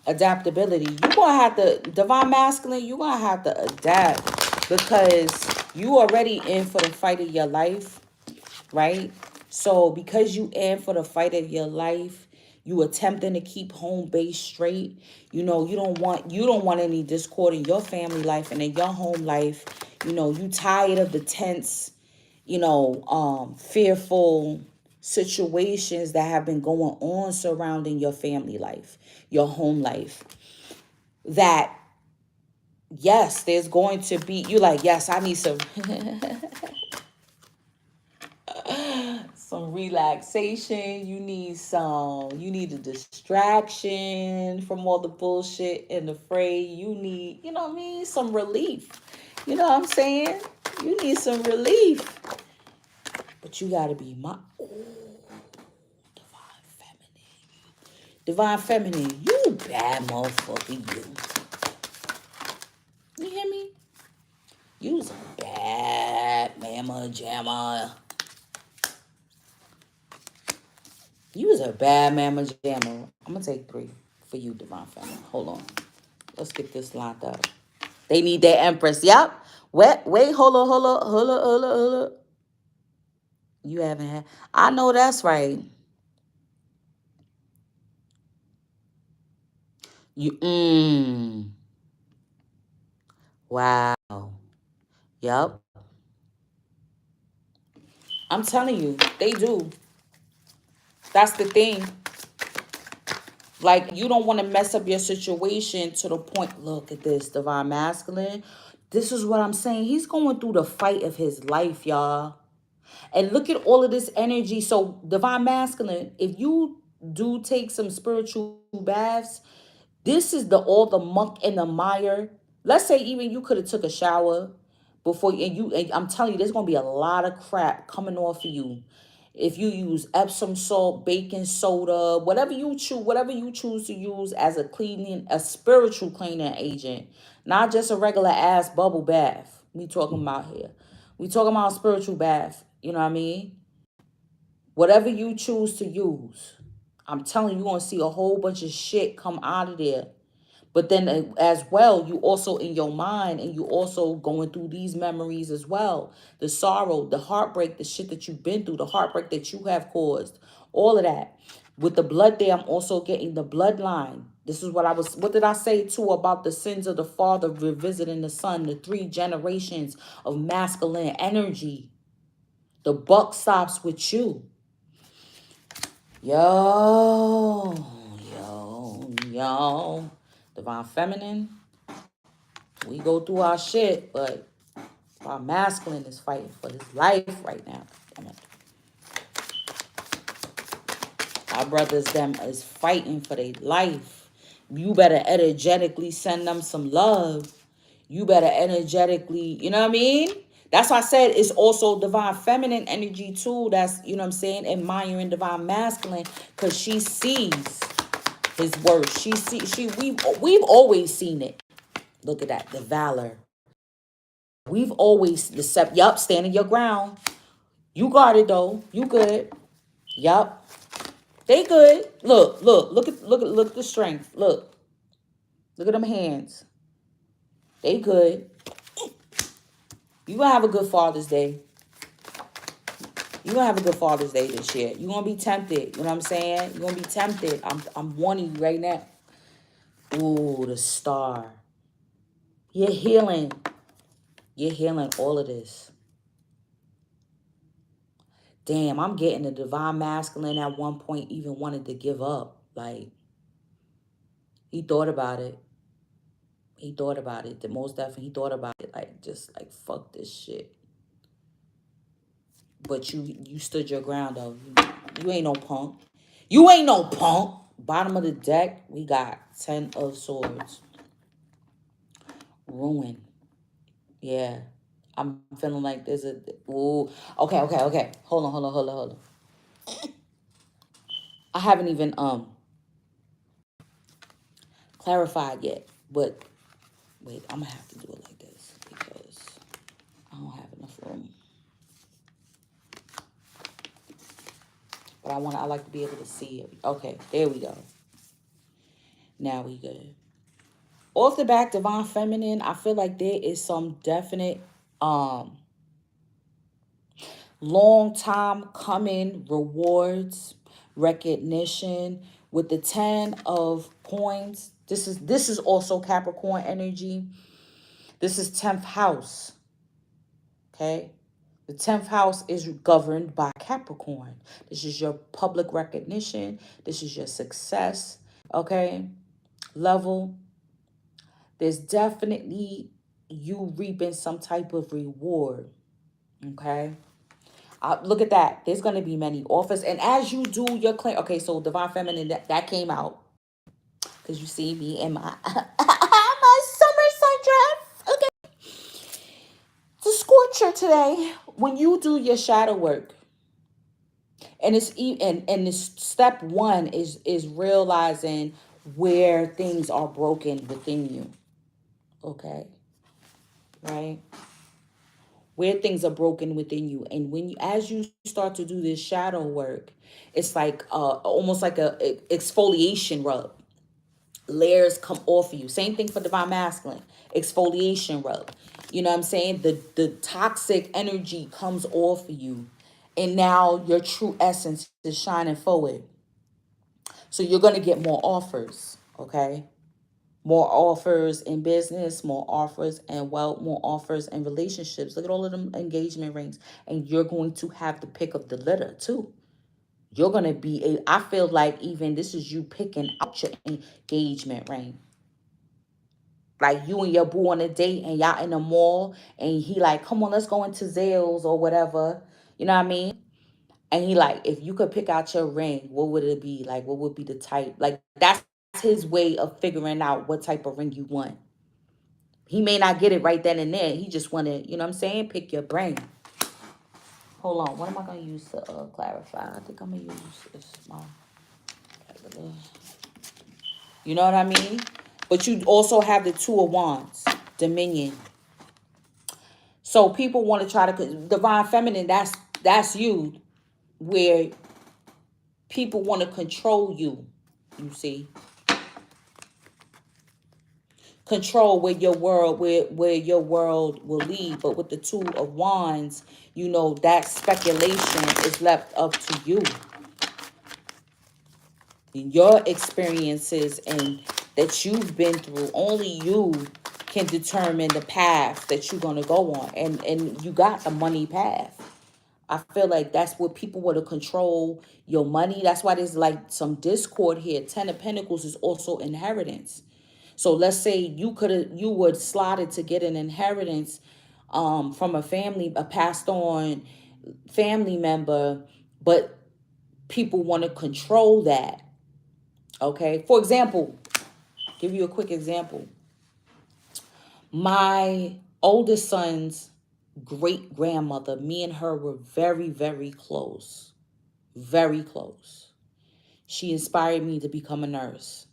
Adaptability. You're going to have to, Divine Masculine, you're going to have to adapt because you already in for the fight of your life, right? So because you in for the fight of your life, you attempting to keep home base straight. You know, you don't want any discord in your family life and in your home life. You know, you tired of the tense, fearful situations that have been going on surrounding your family life, your home life. That, yes, there's going to be, you like, yes, I need some some relaxation. You need a distraction from all the bullshit and the fray. You need, you know what I mean, some relief. You know what I'm saying? You need some relief. But you gotta be divine feminine. Divine feminine, you bad motherfucker, you. You hear me? You's a bad mama jamma. You was a bad mama jamma. I'm gonna take 3 for you, Divine Feminine. Hold on. Let's get this locked up. They need their Empress. Yep. Wait, hold on. You haven't had. I know that's right. Wow. Yep. I'm telling you, they do. That's the thing. Like, you don't want to mess up your situation to the point. Look at this, Divine Masculine. This is what I'm saying. He's going through the fight of his life, y'all. And look at all of this energy. So, Divine Masculine, if you do take some spiritual baths, this is all the muck and the mire. Let's say even you could have took a shower before, and I'm telling you, there's gonna be a lot of crap coming off of you. If you use Epsom salt, baking soda, whatever you choose to use as a spiritual cleaning agent, not just a regular ass bubble bath. We talking about here. We talking about a spiritual bath. You know what I mean? Whatever you choose to use, I'm telling you, you're gonna see a whole bunch of shit come out of there. But then as well, you also in your mind and you also going through these memories as well. The sorrow, the heartbreak, the shit that you've been through, the heartbreak that you have caused, all of that. With the blood there, I'm also getting the bloodline. This is what did I say too about the sins of the father revisiting the son, the 3 generations of masculine energy. The buck stops with you. Yo. Divine Feminine. We go through our shit, but our masculine is fighting for his life right now. Damn it. Our brothers them is fighting for their life. You better energetically send them some love. You better energetically, you know what I mean? That's why I said it's also divine feminine energy too. That's, you know what I'm saying, admiring divine masculine, because she sees his worth. We've always seen it. Look at that, the valor. We've always yup, standing your ground. You got it though. You good. Yup. They good. Look at the strength. Look at them hands. They good. You gonna have a good Father's Day. You gonna have a good Father's Day this year. You gonna be tempted. You know what I'm saying? You gonna be tempted. I'm warning you right now. Ooh, the star. You're healing. You're healing all of this. Damn, I'm getting the divine masculine at one point even wanted to give up. Like, he thought about it. He thought about it. The most definitely, he thought about it. Like, just like, fuck this shit. But you stood your ground, though. You ain't no punk. You ain't no punk. Bottom of the deck, we got 10 of Swords. Ruin. Yeah. I'm feeling like there's a... Ooh. Okay. Hold on. I haven't even clarified yet. But, wait, I'm going to have to do it like this because I don't have enough room. But I like to be able to see it. Okay, there we go. Now we good. Off the back, divine feminine, I feel like there is some definite long time coming rewards, recognition with the 10 of coins. This is also Capricorn energy. This is 10th house. Okay? The 10th house is governed by Capricorn. This is your public recognition. This is your success, okay, level. There's definitely you reaping some type of reward, okay? Look at that. There's going to be many offers. And as you do your claim, okay, so Divine Feminine, that came out. Because you see me in my, my summer sundress. Okay. The scorcher today, when you do your shadow work, and this step one is realizing where things are broken within you. Okay. Right? Where things are broken within you. And when you, as you start to do this shadow work, it's like almost like a exfoliation rub. Layers come off of you. Same thing for divine masculine. Exfoliation rub. You know what I'm saying? The toxic energy comes off of you. And now your true essence is shining forward. So you're going to get more offers, okay? More offers in business, more offers in wealth, more offers in relationships. Look at all of them engagement rings. And you're going to have the pick of the litter too. You're going to be, I feel like even this is you picking out your engagement ring. Like you and your boo on a date and y'all in the mall and he like, come on, let's go into Zales or whatever. You know what I mean? And he like, if you could pick out your ring, what would it be? Like, what would be the type? Like, that's his way of figuring out what type of ring you want. He may not get it right then and there. He just want to, you know what I'm saying? Pick your brain. Hold on. What am I going to use to clarify? I think I'm going to use this. You know what I mean? But you also have the 2 of Wands, Dominion. So people want to try to, divine feminine, that's you, where people want to control you, you see. Control where your world will lead. But with the 2 of Wands, you know, that speculation is left up to you. Your experiences and that you've been through, only you can determine the path that you're going to go on. And you got a money path. I feel like that's what people want to control your money. That's why there's like some discord here. 10 of Pentacles is also inheritance. So let's say you would slot it to get an inheritance from a passed on family member, but people want to control that. Okay. For example, give you a quick example. My oldest son's great grandmother, me and her were very, very close. Very close. She inspired me to become a nurse.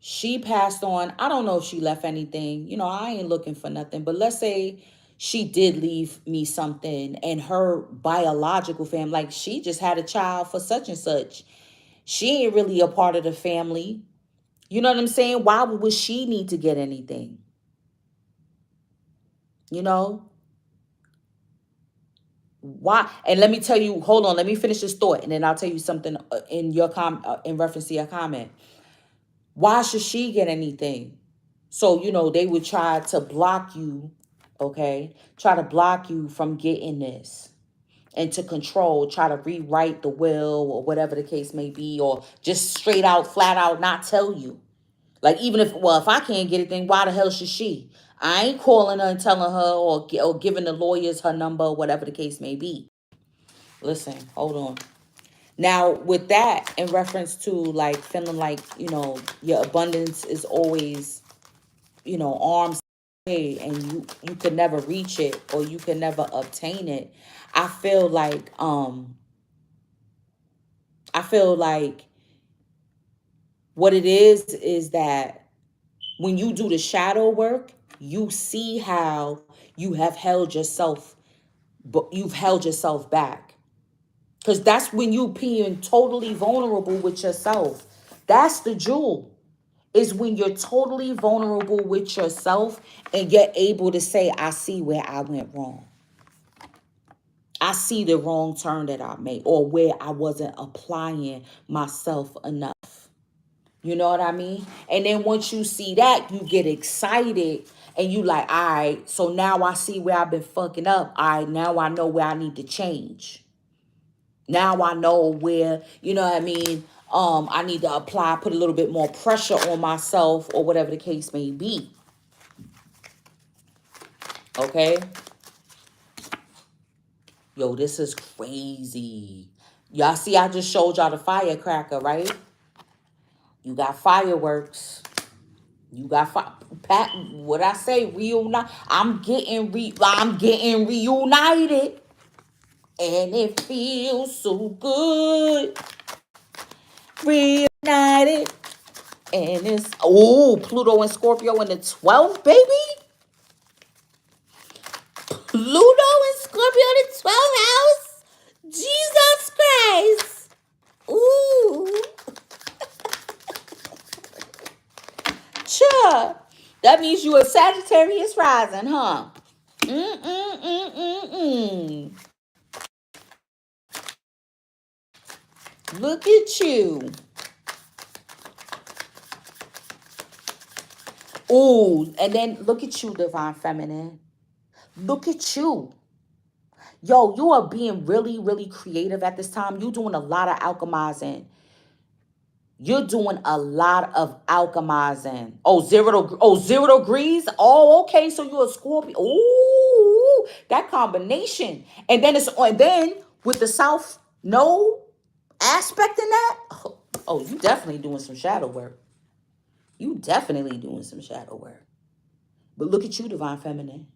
She passed on. I don't know if she left anything. I ain't looking for nothing. But let's say she did leave me something, and her biological family, like she just had a child for such and such. She ain't really a part of the family. You know what I'm saying? Why would she need to get anything? You know? Why? And let me tell you, hold on, let me finish this thought, and then I'll tell you something in reference to your comment. Why should she get anything? So, they would try to block you, okay? Try to block you from getting this, and to control, try to rewrite the will or whatever the case may be, or just straight out, flat out not tell you. Like, even if I can't get anything, why the hell should she? I ain't calling her and telling her, or giving the lawyers her number, whatever the case may be. Listen, hold on. Now, with that, in reference to like feeling like, your abundance is always, arms away, and you could never reach it, or you could never obtain it. I feel like what it is that when you do the shadow work, you see how you've held yourself back. Because that's when you being totally vulnerable with yourself. That's the jewel. Is when you're totally vulnerable with yourself, and you're able to say, I see where I went wrong. I see the wrong turn that I made, or where I wasn't applying myself enough. You know what I mean? And then once you see that, you get excited, and you like, all right, so now I see where I've been fucking up. All right, now I know where I need to change. Now I know where, you know what I mean? I need to put a little bit more pressure on myself, or whatever the case may be. Okay? Yo, this is crazy. Y'all see, I just showed y'all the firecracker, right? You got fireworks. You got Pat. What I say? Reunite. I'm getting reunited, and it feels so good. Reunited, and it's Pluto and Scorpio in the 12th, baby. Pluto and Scorpio in the 12th house. Jesus Christ. Ooh. Sure. That means you a Sagittarius rising, huh? Mm-mm-mm-mm-mm. Look at you. Ooh, and then look at you, Divine Feminine. Look at you. Yo, you are being really, really creative at this time. You're doing a lot of alchemizing. You're doing a lot of alchemizing. Oh, 0 degrees. Oh, okay. So you're a Scorpio. Ooh, that combination. And then with the South Node aspect in that. Oh, you definitely doing some shadow work. You definitely doing some shadow work. But look at you, Divine Feminine.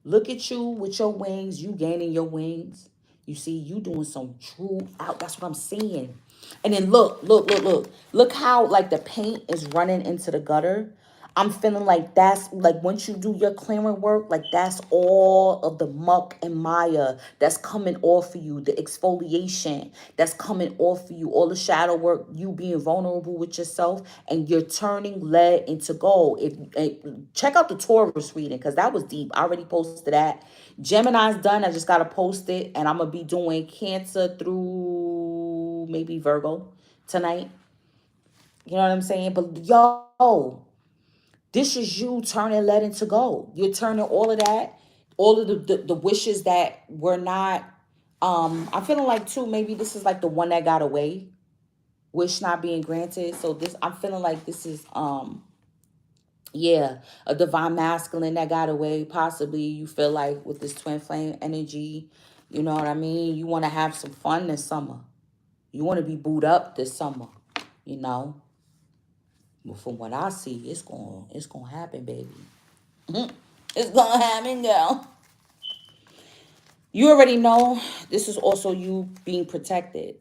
Look at you with your wings. You gaining your wings. You see, you doing some true out. That's what I'm seeing. And then look how like the paint is running into the gutter. I'm feeling like that's like once you do your clearing work, like that's all of the muck and mire that's coming off of you, the exfoliation that's coming off of you, all the shadow work, you being vulnerable with yourself, and you're turning lead into gold. Check out the Taurus reading, because that was deep. I already posted that. Gemini's done. I just gotta post it, and I'm gonna be doing Cancer through maybe Virgo tonight. You know what I'm saying? But yo, this is you turning lead into gold. You're turning all of that, all of the wishes that were not. I'm feeling like too. Maybe this is like the one that got away. wish not being granted. So this, I'm feeling like this is yeah, a divine masculine that got away. Possibly you feel like with this twin flame energy, you know what I mean? You want to have some fun this summer. You want to be booed up this summer, you know? But from what I see, it's gonna happen, baby. It's gonna happen, girl. You already know this is also you being protected,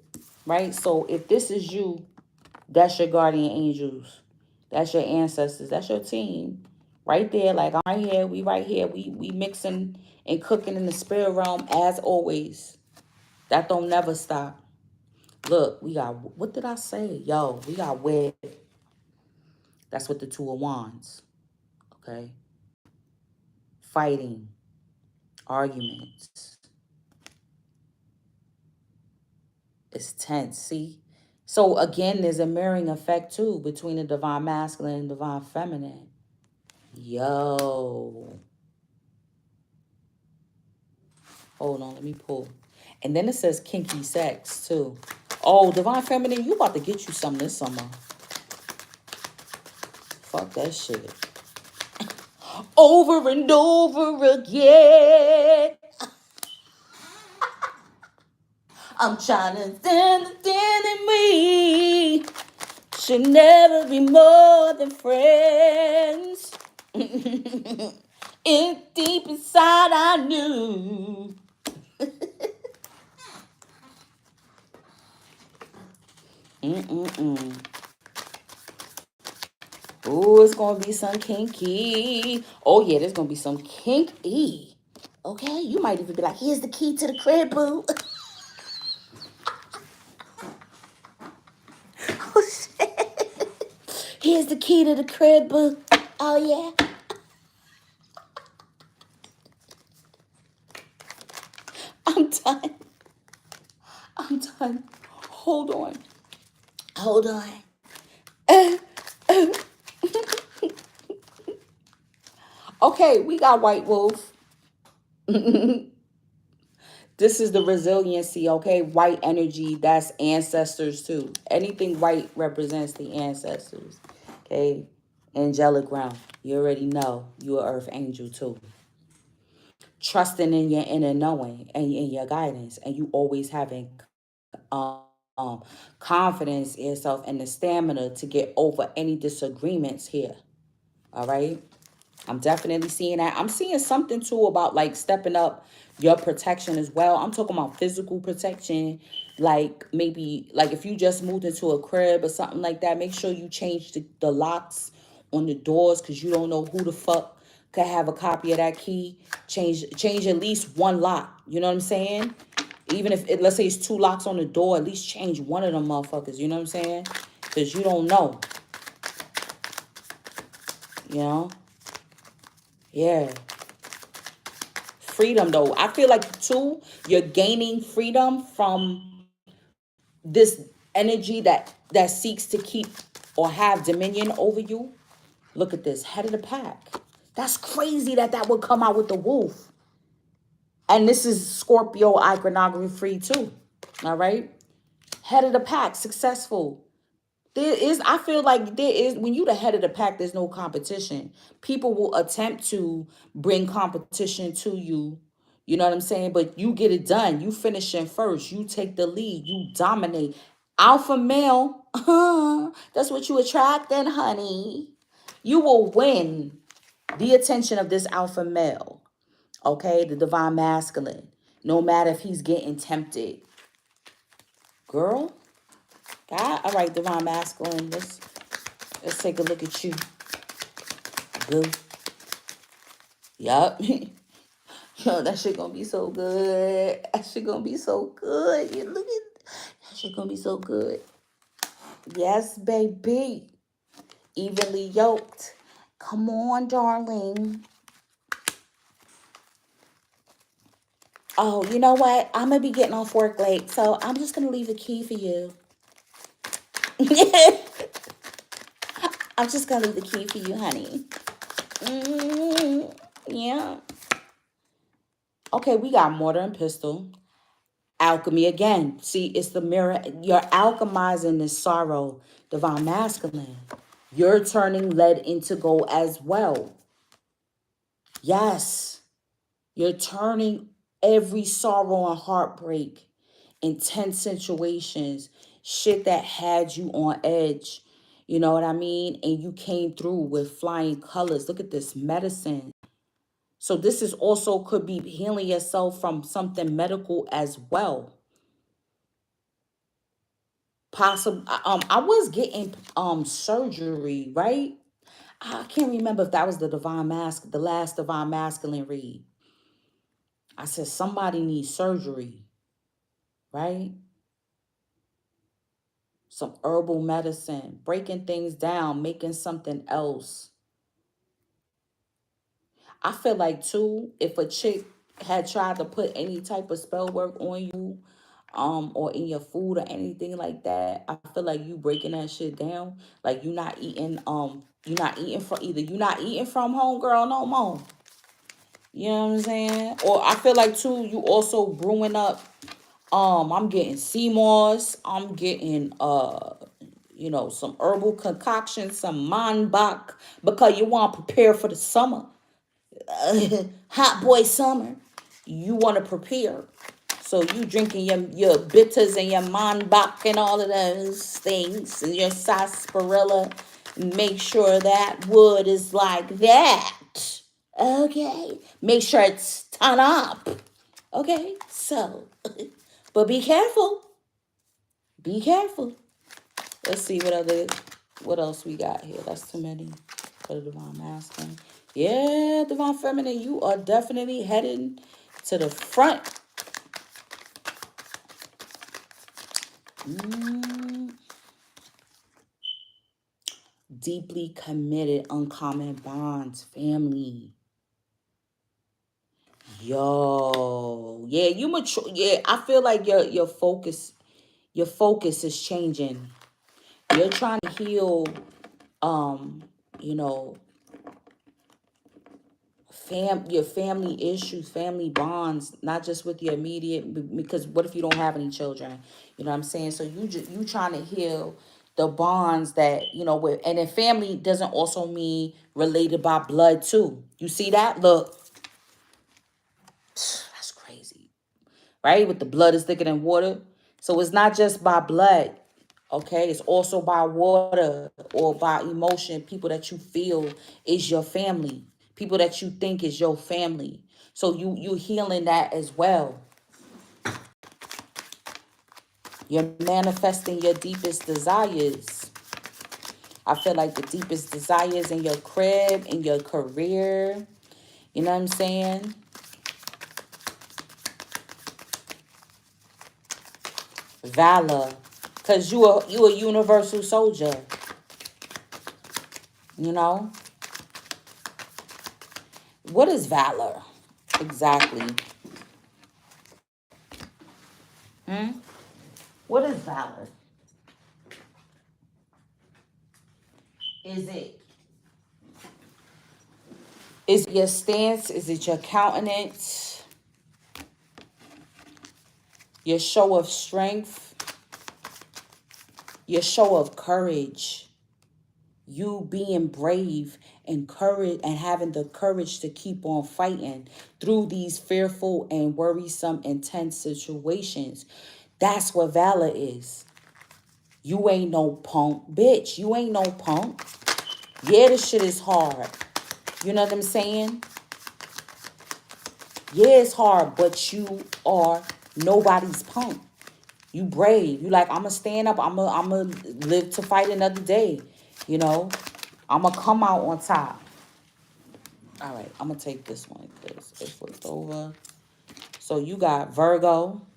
right? So if this is you, that's your guardian angels. That's your ancestors. That's your team. Right there, like I'm right here, we right here. We mixing and cooking in the spirit realm as always. That don't never stop. Look, we got, what did I say? Yo, we got web. That's what the two of wands. Okay. Fighting. Arguments. It's tense. See? So again, there's a mirroring effect too between the divine masculine and divine feminine. Yo. Hold on, let me pull. And then it says kinky sex too. Oh, divine feminine, you about to get you some this summer. Fuck that shit. Over and over again. I'm trying to stand in me. Should never be more than friends. In deep inside I knew. Ooh, it's gonna be some kinky. Oh yeah, there's gonna be some kinky. Okay, you might even be like, here's the key to the crib, boo. Oh shit. Here's the key to the crib, boo. Oh yeah. I'm done. I'm done. Hold on. Hold on. Okay, we got White Wolf. This is the resiliency, okay? White energy, that's ancestors too. Anything white represents the ancestors, okay? Angelic realm. You already know you're an earth angel too. Trusting in your inner knowing and in your guidance, and you always having um, confidence in yourself and the stamina to get over any disagreements here. All right. I'm definitely seeing that. I'm seeing something too about like stepping up your protection as well. I'm talking about physical protection. Like maybe like if you just moved into a crib or something like that, make sure you change the locks on the doors because you don't know who the fuck could have a copy of that key. Change at least one lock. You know what I'm saying? Even if let's say it's two locks on the door, at least change one of them motherfuckers. You know what I'm saying? Because you don't know. You know? Yeah. Freedom though. I feel like too, you're gaining freedom from this energy that seeks to keep or have dominion over you. Look at this, head of the pack. That's crazy that would come out with the wolf. And this is Scorpio iconography free too. All right. Head of the pack, successful. I feel like there is, when you the head of the pack, there's no competition. People will attempt to bring competition to you. You know what I'm saying? But you get it done. You finish in first. You take the lead. You dominate. Alpha male. That's what you attract then, honey. You will win the attention of this alpha male. Okay? The divine masculine. No matter if he's getting tempted. Girl. God. All right, divine masculine. Let's take a look at you. Boo. Yup. Yo, that shit gonna be so good. That shit gonna be so good. You look at that shit gonna be so good. Yes, baby. Evenly yoked. Come on, darling. Oh, you know what? I'm gonna be getting off work late, so I'm just gonna leave the key for you. I'm just gonna leave the key for you, honey. Yeah. Okay, we got mortar and pistol. Alchemy again. See, it's the mirror. You're alchemizing this sorrow, divine masculine. You're turning lead into gold as well. Yes. You're turning every sorrow and heartbreak, intense situations, shit that had you on edge. You know what I mean? And you came through with flying colors. Look at this medicine. So this is also could be healing yourself from something medical as well. Possible. I was getting surgery, right? I can't remember if that was the divine mask, the last divine masculine read. I said somebody needs surgery, right? Some herbal medicine, breaking things down, making something else. I feel like too, if a chick had tried to put any type of spell work on you, or in your food or anything like that, I feel like you breaking that shit down. Like you're not eating from either you're not eating from homegirl no more. You know what I'm saying? Or I feel like too, you also brewing up. I'm getting sea moss. I'm getting some herbal concoction, some manbach, because you want to prepare for the summer. Hot boy summer. You want to prepare. So you drinking your bitters and your manbach and all of those things and your sarsaparilla. Make sure that wood is like that. Okay. Make sure it's ton up. Okay. So, but be careful. Be careful. Let's see what else we got here. That's too many for the divine masculine. Yeah, divine feminine, you are definitely heading to the front. Deeply committed, uncommon bonds, family. Yo, yeah, you mature. Yeah, I feel like your focus is changing. You're trying to heal, you know, your family issues, family bonds, not just with your immediate, because what if you don't have any children? You know what I'm saying? So you trying to heal the bonds that, with, and then family doesn't also mean related by blood too. You see that? Look, that's crazy. Right? With the blood is thicker than water. So it's not just by blood. Okay, it's also by water or by emotion. People that you feel is your family. People that you think is your family. So you healing that as well. You're manifesting your deepest desires. I feel like the deepest desires in your crib, in your career. You know what I'm saying? Valor. Because you a universal soldier. You know? What is valor? Exactly. What is valor? Is it is it your stance? Is it your countenance? Your show of strength? Your show of courage? You being brave and courage and having the courage to keep on fighting through these fearful and worrisome, intense situations. That's what valor is. You ain't no punk, bitch. You ain't no punk. Yeah, this shit is hard. You know what I'm saying? Yeah, it's hard, but you are nobody's punk. You brave. You like, I'ma stand up. I'ma live to fight another day. You know? I'ma come out on top. All right, I'm gonna take this one because it flipped over. So you got Virgo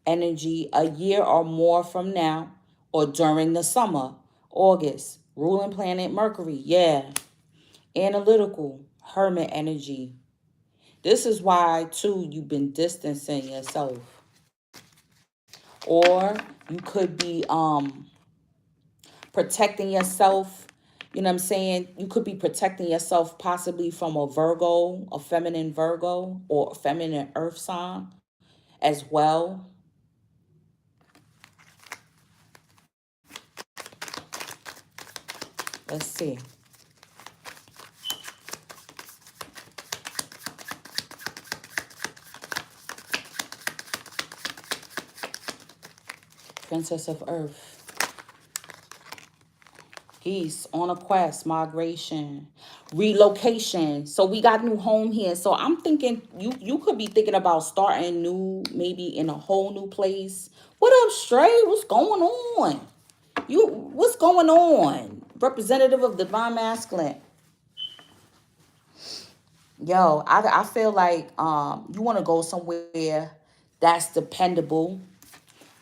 energy a year or more from now or during the summer, August, ruling planet Mercury. Yeah. Analytical, hermit energy. This is why, too, you've been distancing yourself. Or you could be protecting yourself. You know what I'm saying? You could be protecting yourself possibly from a Virgo, a feminine Virgo, or a feminine earth sign as well. Let's see. Princess of Earth. Peace, on a quest, migration, relocation. So we got new home here. So I'm thinking you could be thinking about starting new, maybe in a whole new place. What up, Stray? What's going on? What's going on? Representative of Divine Masculine. Yo, I feel like you want to go somewhere that's dependable.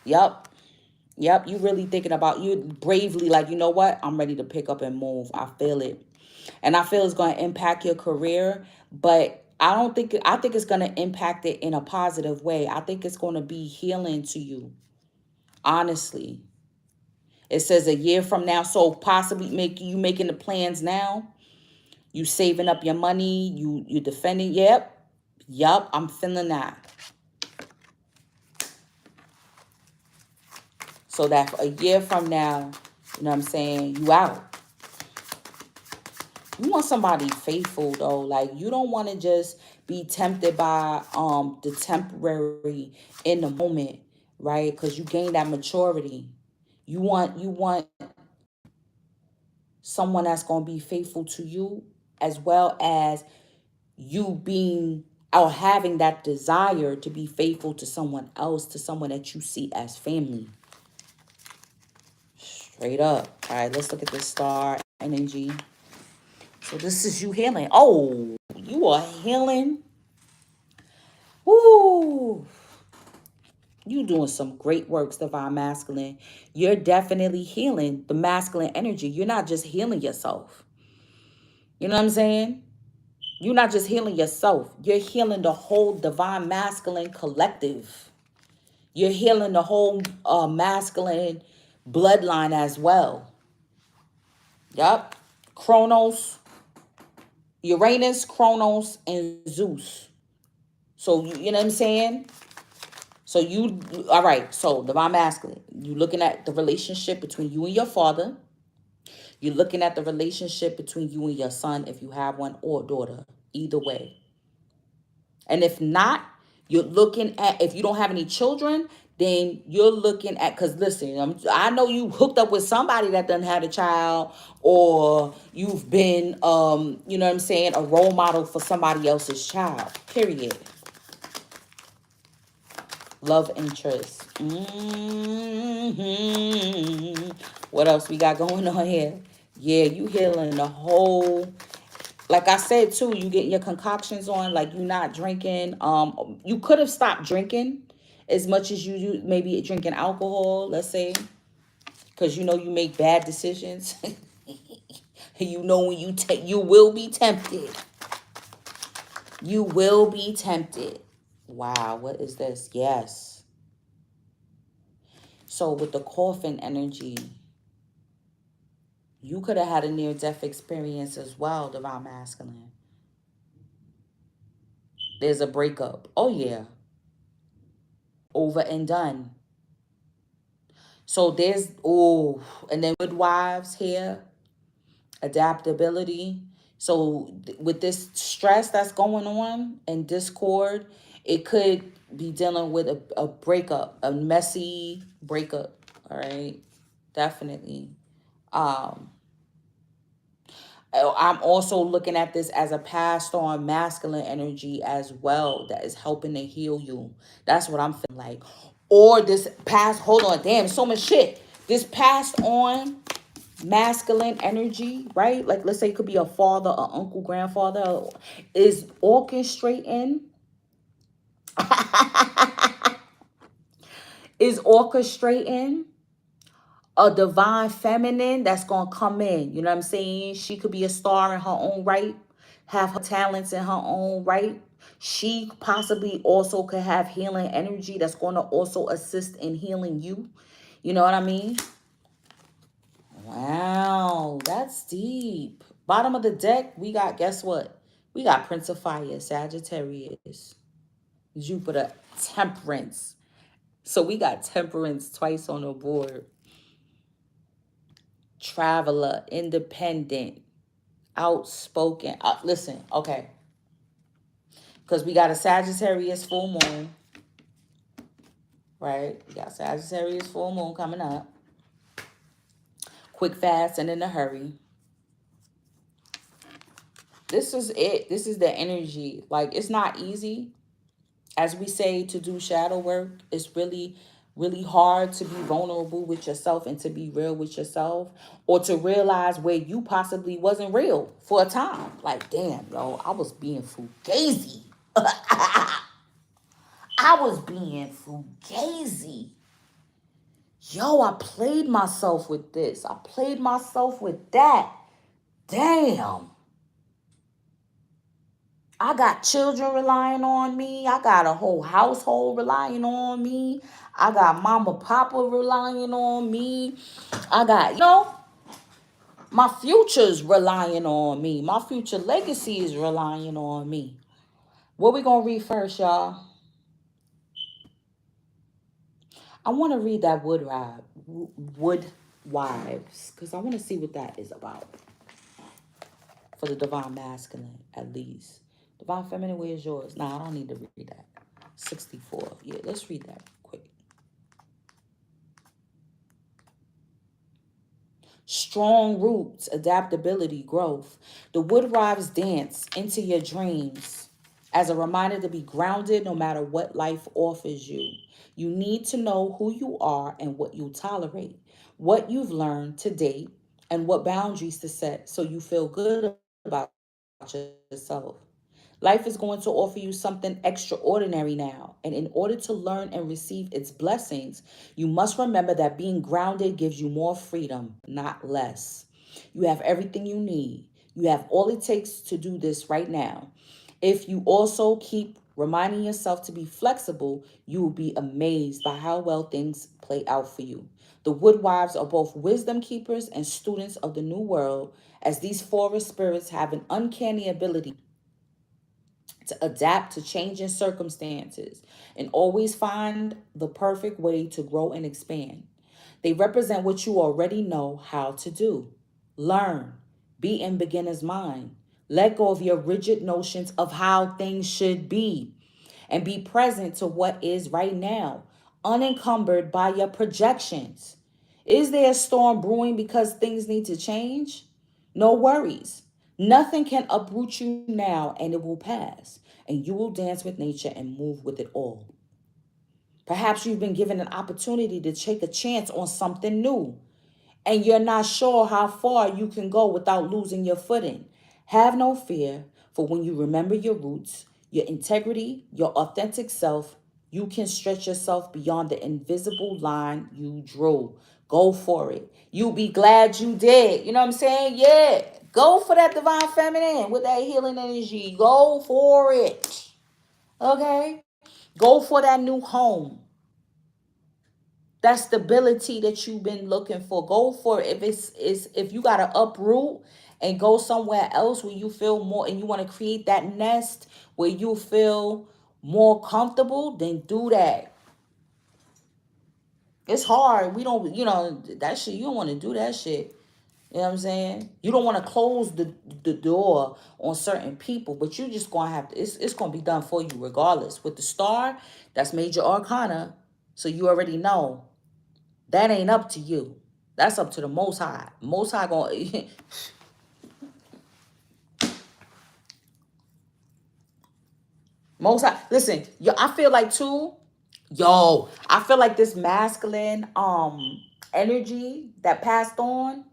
Yep. Yep, you really thinking about you bravely, like, you know what? I'm ready to pick up and move. I feel it. And I feel it's going to impact your career, but I think it's going to impact it in a positive way. I think it's going to be healing to you. Honestly. It says a year from now, so possibly making the plans now. You saving up your money, you defending. Yep. Yup, I'm feeling that. So that a year from now, you know what I'm saying, you out. You want somebody faithful though. Like you don't want to just be tempted by the temporary in the moment, right? Because you gain that maturity. You want someone that's gonna be faithful to you as well as you being or having that desire to be faithful to someone else, to someone that you see as family. Straight up. All right, let's look at the star energy. So this is you healing. Oh, you are healing. Woo! You doing some great works, Divine Masculine. You're definitely healing the masculine energy. You're not just healing yourself. You know what I'm saying? You're not just healing yourself. You're healing the whole Divine Masculine collective. You're healing the whole masculine bloodline as well. Yup. Kronos, Uranus, Kronos, and Zeus. So you know what I'm saying? So all right. So Divine Masculine, you looking at the relationship between you and your father. You're looking at the relationship between you and your son, if you have one, or daughter. Either way. And if not, you're looking at, if you don't have any children, then you're looking at, because listen, I know you hooked up with somebody that doesn't have a child, or you've been, you know what I'm saying, a role model for somebody else's child, period. Love interest. What else we got going on here? Yeah, you healing the whole. Like I said too, you getting your concoctions on. Like you not drinking. You could have stopped drinking as much as you maybe drinking alcohol. Let's say, because you know you make bad decisions. You know when you will be tempted. You will be tempted. Wow, what is this? Yes. So with the coffin energy, you could have had a near-death experience as well, Divine Masculine. There's a breakup. Oh, yeah. Over and done. So there's, oh, and then midwives here, adaptability. So with this stress that's going on and discord, it could be dealing with a breakup, a messy breakup. All right. Definitely. Um, I'm also looking at this as a passed on masculine energy as well that is helping to heal you. That's what I'm feeling like. Or this past, hold on, damn, so much shit. This passed on masculine energy, right? Like let's say it could be a father, an uncle, grandfather, is orchestrating, is orchestrating a divine feminine that's gonna come in. You know what I'm saying? She could be a star in her own right, have her talents in her own right. She possibly also could have healing energy that's gonna also assist in healing you. You know what I mean? Wow, that's deep. Bottom of the deck, we got, guess what? We got Prince of Fire, Sagittarius, Jupiter, Temperance. So we got Temperance twice on the board. traveler, independent, outspoken. Listen, okay. Because we got a Sagittarius full moon, right? We got Sagittarius full moon coming up. Quick, fast, and in a hurry. This is it. This is the energy. Like, it's not easy, as we say, to do shadow work. It's really, really hard to be vulnerable with yourself and to be real with yourself, or to realize where you possibly wasn't real for a time. Like, damn, yo, I was being fugazi. I was being fugazi. Yo, I played myself with this. I played myself with that. Damn. I got children relying on me. I got a whole household relying on me. I got mama, papa relying on me. I got, my future's relying on me. My future legacy is relying on me. What we gonna read first, y'all? I want to read that Wood Wives, because I want to see what that is about for the divine masculine, at least. Divine feminine, where's yours? Nah, I don't need to read that. 64. Yeah, let's read that quick. Strong roots, adaptability, growth. The Woodwives dance into your dreams as a reminder to be grounded no matter what life offers you. You need to know who you are and what you tolerate, what you've learned to date, and what boundaries to set so you feel good about yourself. Life is going to offer you something extraordinary now. And in order to learn and receive its blessings, you must remember that being grounded gives you more freedom, not less. You have everything you need. You have all it takes to do this right now. If you also keep reminding yourself to be flexible, you will be amazed by how well things play out for you. The Woodwives are both wisdom keepers and students of the new world, as these forest spirits have an uncanny ability to adapt to changing circumstances and always find the perfect way to grow and expand. They represent what you already know how to do. Learn, be in beginner's mind. Let go of your rigid notions of how things should be and be present to what is right now, unencumbered by your projections. Is there a storm brewing because things need to change? No worries. Nothing can uproot you now, and it will pass, and you will dance with nature and move with it all. Perhaps you've been given an opportunity to take a chance on something new, and you're not sure how far you can go without losing your footing. Have no fear, for when you remember your roots, your integrity, your authentic self, you can stretch yourself beyond the invisible line you drew. Go for it. You'll be glad you did. You know what I'm saying? Yeah. Go for that divine feminine with that healing energy. Go for it. Okay? Go for that new home, that stability that you've been looking for. Go for it. If you gotta uproot and go somewhere else where you feel more, and you want to create that nest where you feel more comfortable, then do that. It's hard. We don't, that shit, you don't want to do that shit. You know what I'm saying? You don't want to close the door on certain people, but you just gonna have to, it's gonna be done for you regardless. With the star, that's major arcana. So you already know that ain't up to you. That's up to the Most High. Most High gonna Most High. Listen, yo, I feel like too. Yo, I feel like this masculine energy that passed on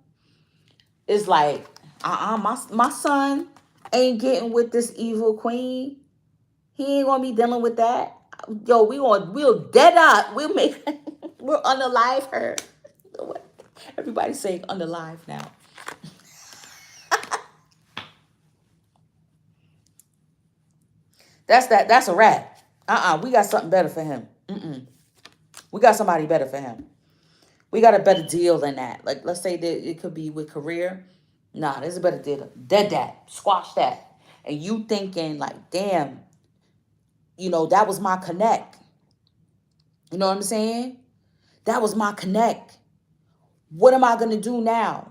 is like, my son ain't getting with this evil queen. He ain't gonna be dealing with that. Yo, we'll dead up. We'll make we'll unalive her. Everybody's saying unalive now. That's a wrap. We got something better for him. We got somebody better for him. We got a better deal than that. Like, let's say that it could be with career. Nah, there's a better deal. Dead that. Squash that. And you thinking like, damn, that was my connect. You know what I'm saying? That was my connect. What am I going to do now?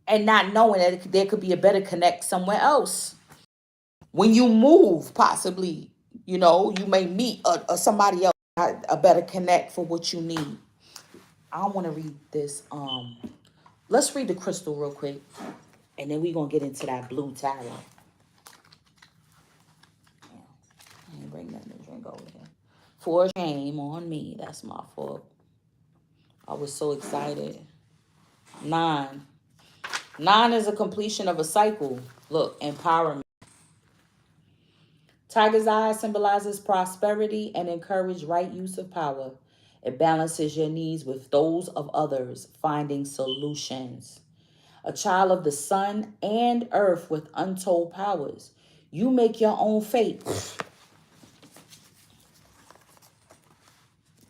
and not knowing that there could be a better connect somewhere else. When you move, possibly, you may meet somebody else, a better connect for what you need. I want to read this. Let's read the crystal real quick, and then we're gonna get into that blue tarot. I ain't bring nothing to drink over here. For shame on me. That's my fault. I was so excited. 9. 9 is a completion of a cycle. Look, empowerment. Tiger's eye symbolizes prosperity and encourage right use of power. It balances your needs with those of others, finding solutions. A child of the sun and earth with untold powers. You make your own fate.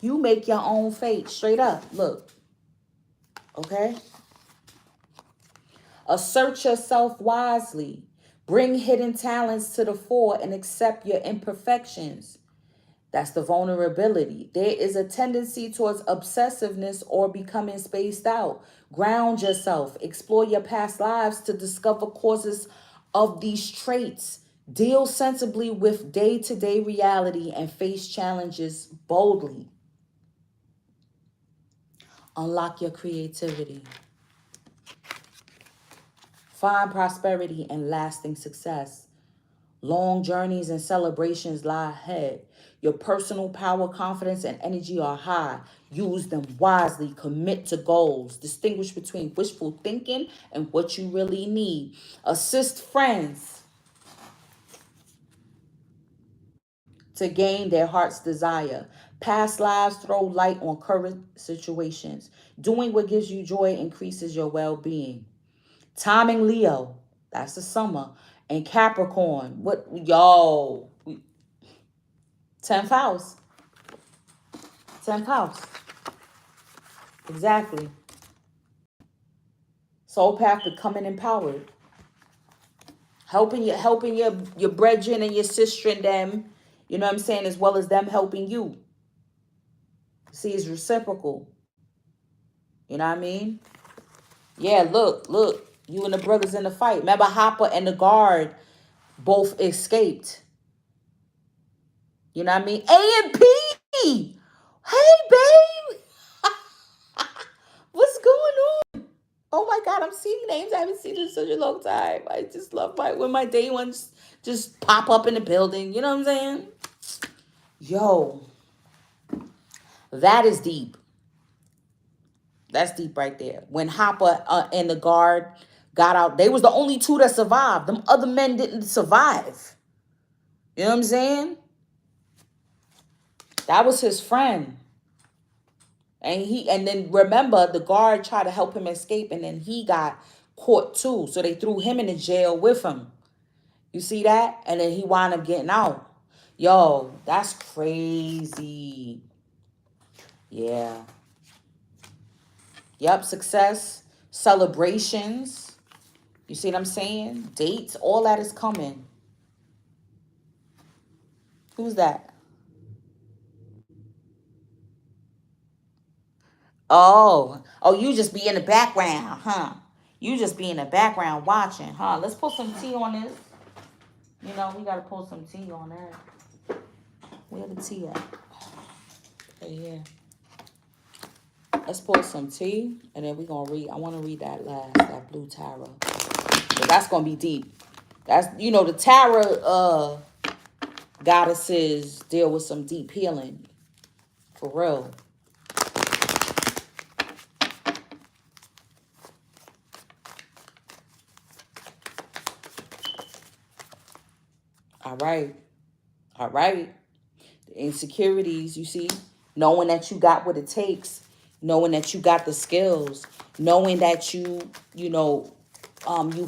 You make your own fate. Straight up. Look. Okay? Assert yourself wisely. Bring hidden talents to the fore and accept your imperfections. That's the vulnerability. There is a tendency towards obsessiveness or becoming spaced out. Ground yourself. Explore your past lives to discover causes of these traits. Deal sensibly with day-to-day reality and face challenges boldly. Unlock your creativity. Find prosperity and lasting success. Long journeys and celebrations lie ahead. Your personal power, confidence, and energy are high. Use them wisely. Commit to goals. Distinguish between wishful thinking and what you really need. Assist friends to gain their heart's desire. Past lives throw light on current situations. Doing what gives you joy increases your well-being. Timing Leo, that's the summer. And Capricorn, 10th house. 10th house. Exactly. Soul path becoming empowered. Helping your brethren and your sister and them, you know what I'm saying, as well as them helping you. See, it's reciprocal. You know what I mean? Yeah, look. You and the brothers in the fight. Remember Hopper and the guard both escaped. You know what I mean? A and P. Hey, babe. What's going on? Oh my God, I'm seeing names I haven't seen in such a long time. I just love when my day ones just pop up in the building. You know what I'm saying? Yo, that is deep. That's deep right there. When Hopper and the guard got out, they was the only two that survived. Them other men didn't survive. You know what I'm saying? That was his friend. And then remember, the guard tried to help him escape, and then he got caught too. So they threw him in the jail with him. You see that? And then he wound up getting out. Yo, that's crazy. Yeah. Yep, success, celebrations. You see what I'm saying? Dates, all that is coming. Who's that? Oh, you just be in the background, huh? You just be in the background watching, huh? Let's put some tea on this. You know, we got to pour some tea on that. Where the tea at? Right here. Let's pour some tea, and then we're going to read. I want to read that blue tarot. So that's going to be deep. That's, the tarot goddesses deal with some deep healing. For real. All right. All right. The insecurities, you see, knowing that you got what it takes, knowing that you got the skills, knowing that you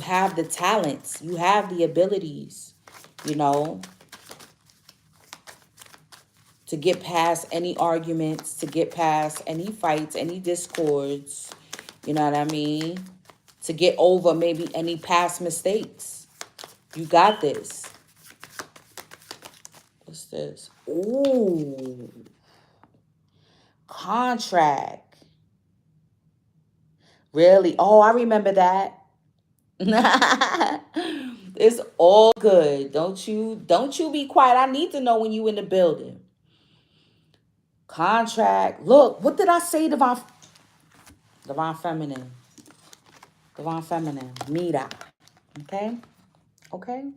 have the talents, you have the abilities, to get past any arguments, to get past any fights, any discords, you know what I mean? To get over maybe any past mistakes. You got this. What's this? Ooh. Contract. Really? Oh, I remember that. It's all good. Don't you be quiet. I need to know when you in the building. Contract. Look, what did I say, Divine Feminine? Divine Feminine. Mira. Okay? Okay?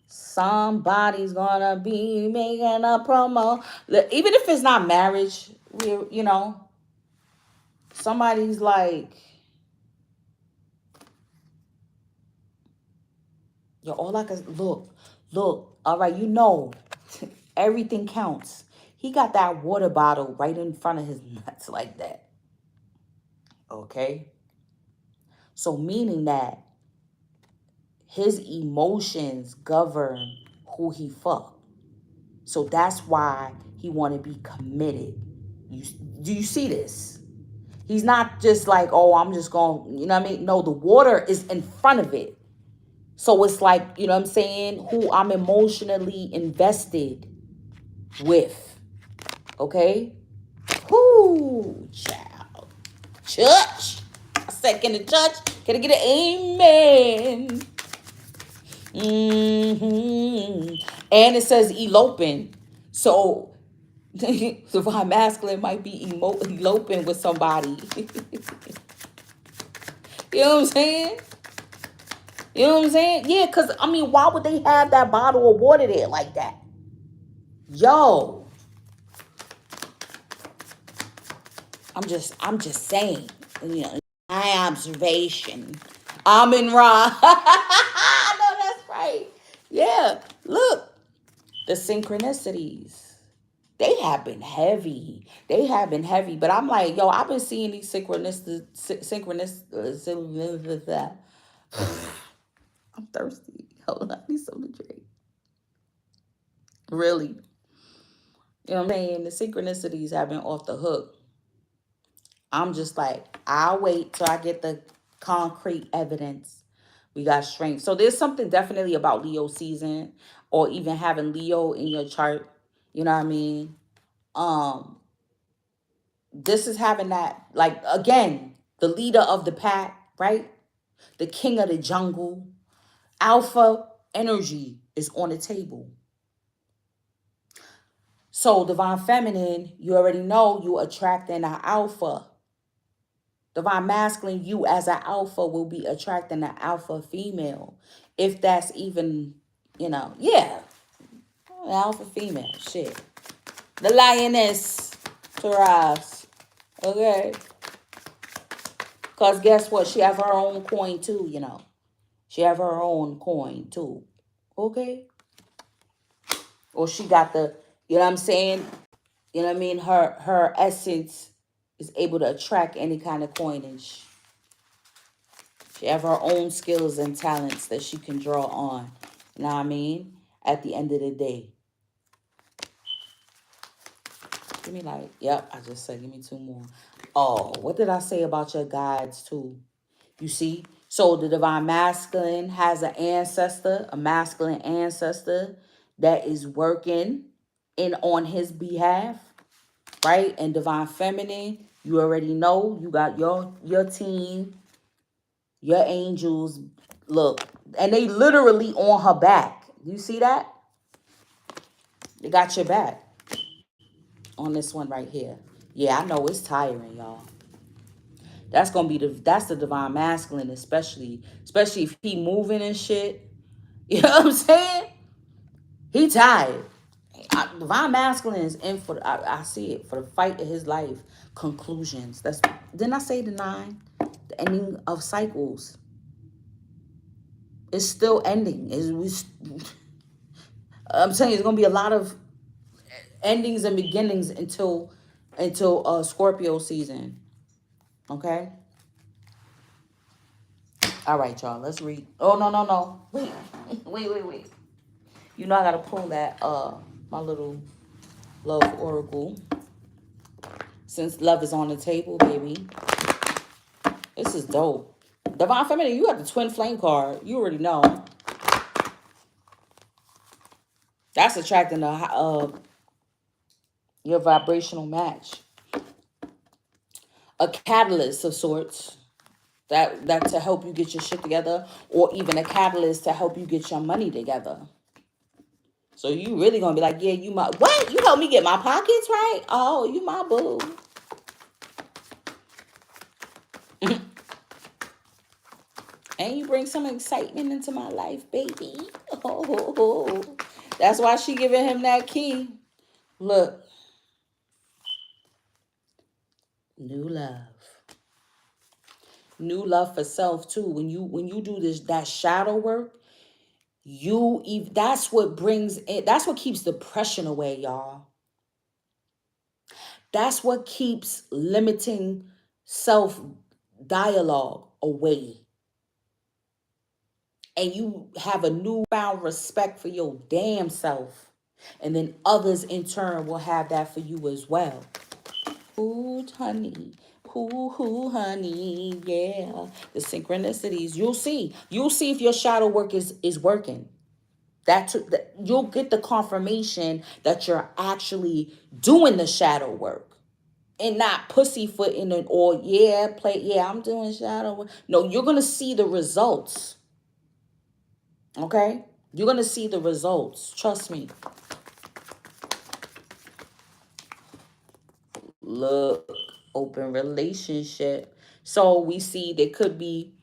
Somebody's gonna be making a promo. Even if it's not marriage, somebody's like, yo, all I can look, all right, everything counts. He got that water bottle right in front of his nuts like that. Okay? So meaning that his emotions govern who he fuck. So that's why he want to be committed. You do you see this? He's not just like, oh, I'm just going, you know what I mean? No, the water is in front of it. So it's like, you know what I'm saying? Who I'm emotionally invested with. Okay? Whoo, child. Church. I said, can the church, can I get an amen? And it says eloping. So divine masculine might be eloping with somebody. You know what I'm saying? You know what I'm saying? Yeah, because, I mean, why would they have that bottle of water there like that? Yo, I'm just saying, my observation. Amin Ra. I know that's right. Yeah, look, the synchronicities. They have been heavy. They have been heavy. But I'm like, yo, I've been seeing these I'm thirsty. Hold on, I need something to drink. Really. You know what I'm saying? The synchronicities have been off the hook. I'm just like, I'll wait till I get the concrete evidence. We got strength. So there's something definitely about Leo season or even having Leo in your chart. You know what I mean? Um, this is having that, like, again, the leader of the pack, right? The king of the jungle. Alpha energy is on the table. So divine feminine, you already know you attracting an alpha. Divine masculine, you as an alpha will be attracting an alpha female. If that's even, yeah, an alpha female, shit. The lioness, Taurus, okay? Because guess what? She have her own coin too. She have her own coin too, okay? Or she got you know what I'm saying? You know what I mean? Her essence is able to attract any kind of coinage. She have her own skills and talents that she can draw on. You know what I mean? At the end of the day. Give me yep, I just said give me two more. Oh, what did I say about your guides too? You see? So the divine masculine has an ancestor, a masculine ancestor that is working in on his behalf, right? And divine feminine, you already know you got your team, your angels, look, and they literally on her back. You see that? They got your back on this one right here. Yeah, I know it's tiring, y'all. That's the divine masculine, especially if he moving and shit. You know what I'm saying? He tired. Divine masculine is in for I see it for the fight of his life. Conclusions. Didn't I say the 9? The ending of cycles. It's still ending. I'm saying it's gonna be a lot of endings and beginnings until Scorpio season. Okay. All right, y'all. Let's read. Oh no. Wait. Wait. I gotta pull that my little love oracle. Since love is on the table, baby. This is dope. Divine Feminine, you got the twin flame card. You already know. That's attracting your vibrational match. A catalyst of sorts. that to help you get your shit together, or even a catalyst to help you get your money together. So you really gonna be like, yeah, you my what? You help me get my pockets right? Oh, you my boo. And you bring some excitement into my life, baby. Oh, that's why she giving him that key. Look, new love. New love for self too. When you do this that shadow work, that's what brings it, that's what keeps depression away, y'all. That's what keeps limiting self dialogue away. And you have a newfound respect for your damn self. And then others in turn will have that for you as well. Ooh, honey. Ooh, honey. Yeah. The synchronicities. You'll see if your shadow work is working. That you'll get the confirmation that you're actually doing the shadow work. And not pussyfooting and or I'm doing shadow work. No, you're gonna see the results. Okay? You're gonna see the results. Trust me. Look, open relationship. So we see there could be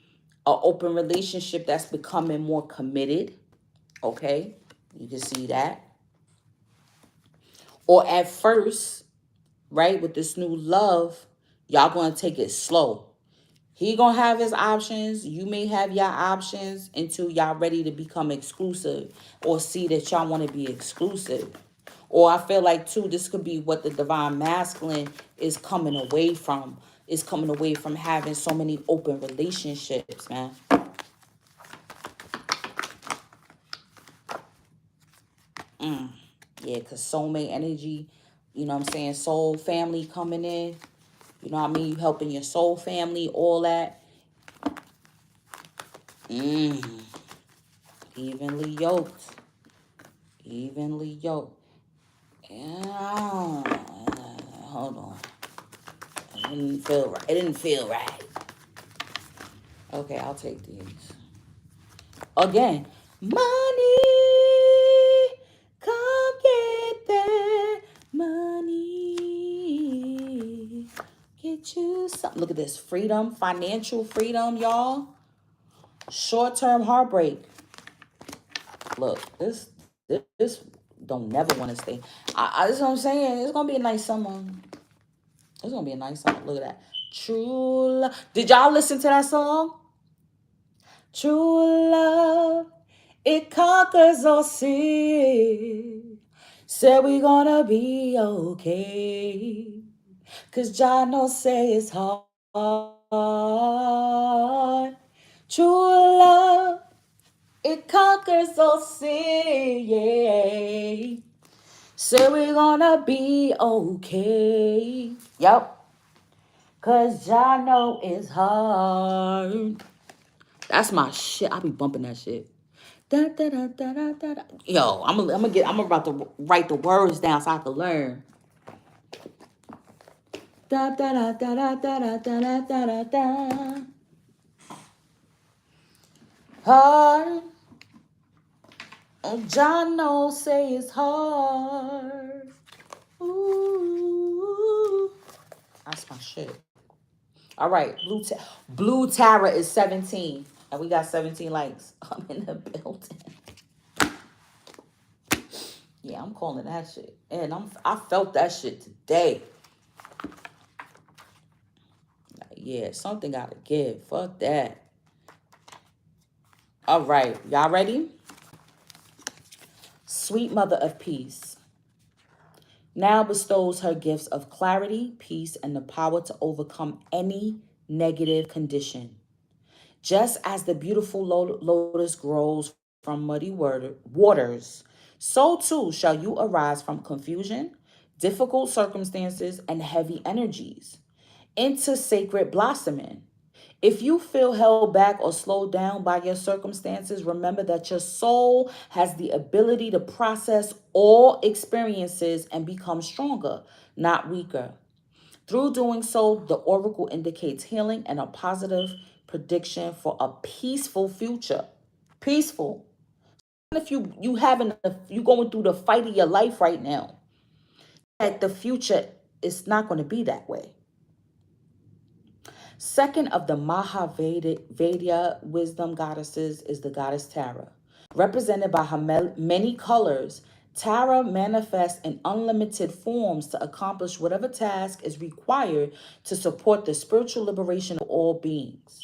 an open relationship that's becoming more committed. Okay? You can see that. Or at first, right, with this new love, y'all gonna take it slow. He gonna have his options. You may have your options until y'all ready to become exclusive or see that y'all want to be exclusive. Or I feel like too, this could be what the divine masculine is coming away from. Is coming away from having so many open relationships, man. Yeah, because soulmate energy, you know what I'm saying? Soul family coming in. You know what I mean? You helping your soul family, all that. Evenly yoked. Evenly yoked. Yeah. Hold on. It didn't feel right. It didn't feel right. Okay, I'll take these. Again. Money. Come get that money. Get you some. Look at this. Freedom. Financial freedom, y'all. Short-term heartbreak. Look, this don't never want to stay. That's what I'm saying. It's gonna be a nice summer. It's gonna be a nice summer. Look at that. True love. Did y'all listen to that song? True love, it conquers all sin. Said we gonna be okay. Cause Jah no say it's hard. True love, it conquers all sin. Yeah. Say we gonna be okay. Yep. Cause Jah know it's hard. That's my shit. I be bumping that shit. Da, da, da, da, da, da. Yo, I'm about to write the words down so I can learn. Da da da da da da da da da da da. Hard. John no say it's hard. Ooh. That's my shit. All right, Blue Tara is 17, and we got 17 likes. I'm in the building. Yeah, I'm calling that shit, and I felt that shit today. Yeah, something gotta give. Fuck that. All right, y'all ready? Sweet Mother of Peace now bestows her gifts of clarity, peace, and the power to overcome any negative condition. Just as the beautiful lotus grows from muddy waters, so too shall you arise from confusion, difficult circumstances, and heavy energies into sacred blossoming. If you feel held back or slowed down by your circumstances, remember that your soul has the ability to process all experiences and become stronger, not weaker. Through doing so, the oracle indicates healing and a positive prediction for a peaceful future. Peaceful. If you having you going through the fight of your life right now, that the future is not going to be that way. Second of the Mahaveda wisdom goddesses is the goddess Tara. Represented by her many colors, Tara manifests in unlimited forms to accomplish whatever task is required to support the spiritual liberation of all beings.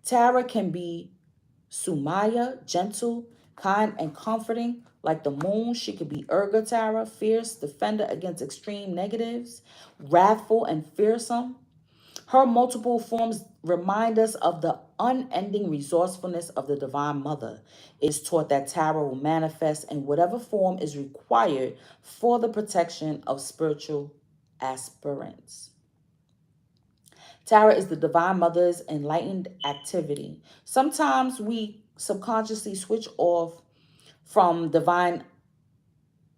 Tara can be Sumaya, gentle, kind, and comforting. Like the moon, she could be Urga Tara, fierce, defender against extreme negatives, wrathful and fearsome. Her multiple forms remind us of the unending resourcefulness of the Divine Mother. It is taught that Tara will manifest in whatever form is required for the protection of spiritual aspirants. Tara is the Divine Mother's enlightened activity. Sometimes we subconsciously switch off from divine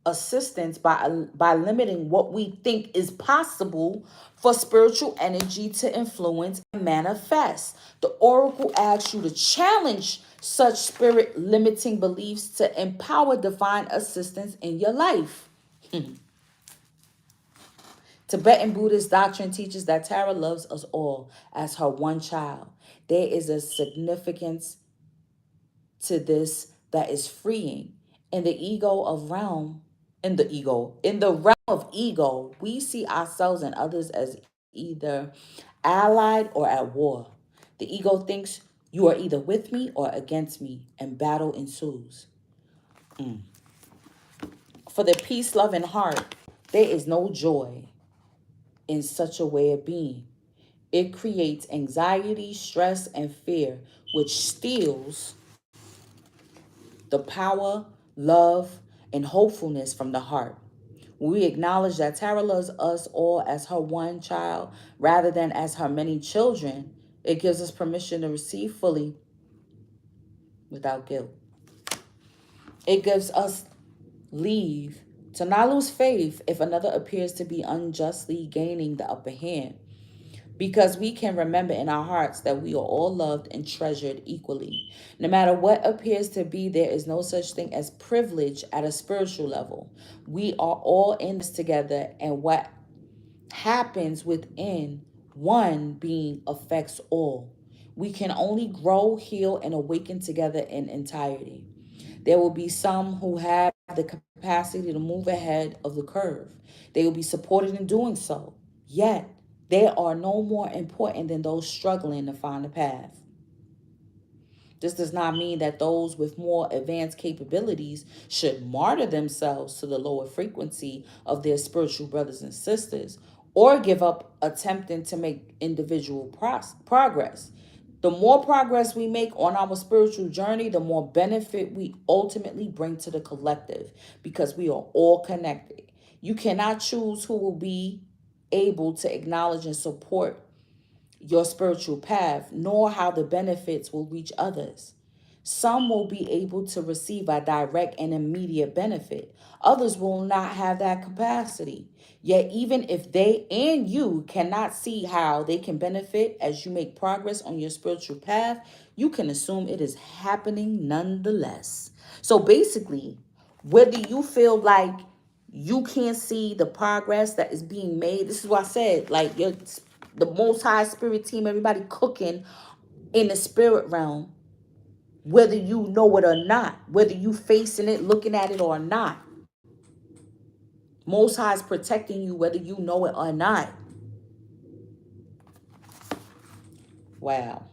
assistance by limiting what we think is possible for spiritual energy to influence and manifest. The oracle asks you to challenge such spirit limiting beliefs to empower divine assistance in your life. Tibetan Buddhist doctrine teaches that Tara loves us all as her one child. There is a significance to this that is freeing. In the ego of realm, in the realm of ego, we see ourselves and others as either allied or at war. The ego thinks you are either with me or against me, and battle ensues. For the peace loving heart, there is no joy in such a way of being. It creates anxiety, stress, and fear, which steals the power, love, and hopefulness from the heart. When we acknowledge that Tara loves us all as her one child rather than as her many children, it gives us permission to receive fully without guilt. It gives us leave to not lose faith if another appears to be unjustly gaining the upper hand, because we can remember in our hearts that we are all loved and treasured equally. No matter what appears to be, there is no such thing as privilege at a spiritual level. We are all in this together, and what happens within one being affects all. We can only grow, heal, and awaken together in entirety. There will be some who have the capacity to move ahead of the curve. They will be supported in doing so. Yet, they are no more important than those struggling to find a path. This does not mean that those with more advanced capabilities should martyr themselves to the lower frequency of their spiritual brothers and sisters or give up attempting to make individual progress. The more progress we make on our spiritual journey, the more benefit we ultimately bring to the collective, because we are all connected. You cannot choose who will be able to acknowledge and support your spiritual path, nor how the benefits will reach others. Some will be able to receive a direct and immediate benefit. Others will not have that capacity. Yet, even if they and you cannot see how they can benefit as you make progress on your spiritual path, you can assume it is happening nonetheless. So basically, whether you feel like you can't see the progress that is being made, this is what I said, like the most high spirit team, everybody cooking in the spirit realm, whether you know it or not, whether you facing it, looking at it or not. Most High is protecting you whether you know it or not. Wow.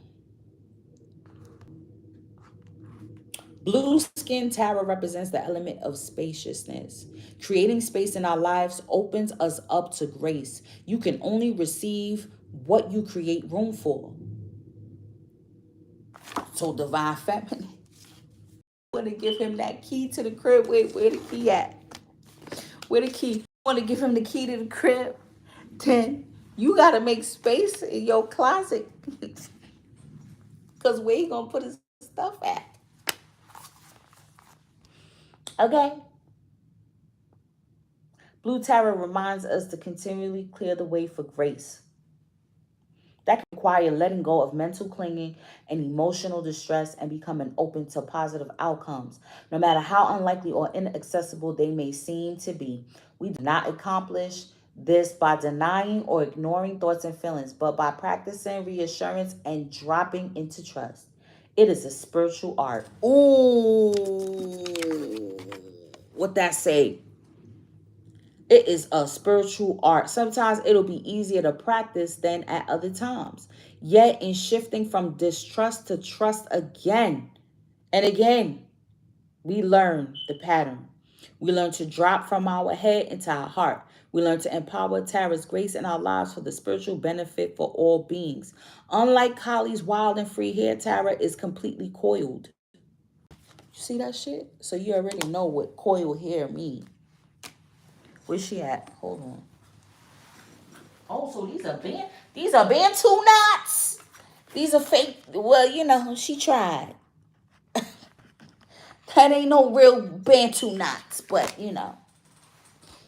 Blue skin tarot represents the element of spaciousness. Creating space in our lives opens us up to grace. You can only receive what you create room for. So divine feminine, want to give him that key to the crib. Where the key at? Where the key? Want to give him the key to the crib? Then you got to make space in your closet. Because where you going to put his stuff at? Okay. Blue Tarot reminds us to continually clear the way for grace. That can require letting go of mental clinging and emotional distress and becoming open to positive outcomes, no matter how unlikely or inaccessible they may seem to be. We do not accomplish this by denying or ignoring thoughts and feelings, but by practicing reassurance and dropping into trust. It is a spiritual art. Ooh, what that say? It is a spiritual art. Sometimes it'll be easier to practice than at other times. Yet, in shifting from distrust to trust again and again, we learn the pattern. We learn to drop from our head into our heart. We learn to empower Tara's grace in our lives for the spiritual benefit for all beings. Unlike Kali's wild and free hair, Tara is completely coiled. You see that shit? So you already know what coiled hair means. Where's she at? Hold on. Oh, so these are Bantu knots. These are fake. Well, you know, she tried. That ain't no real Bantu knots, but you know,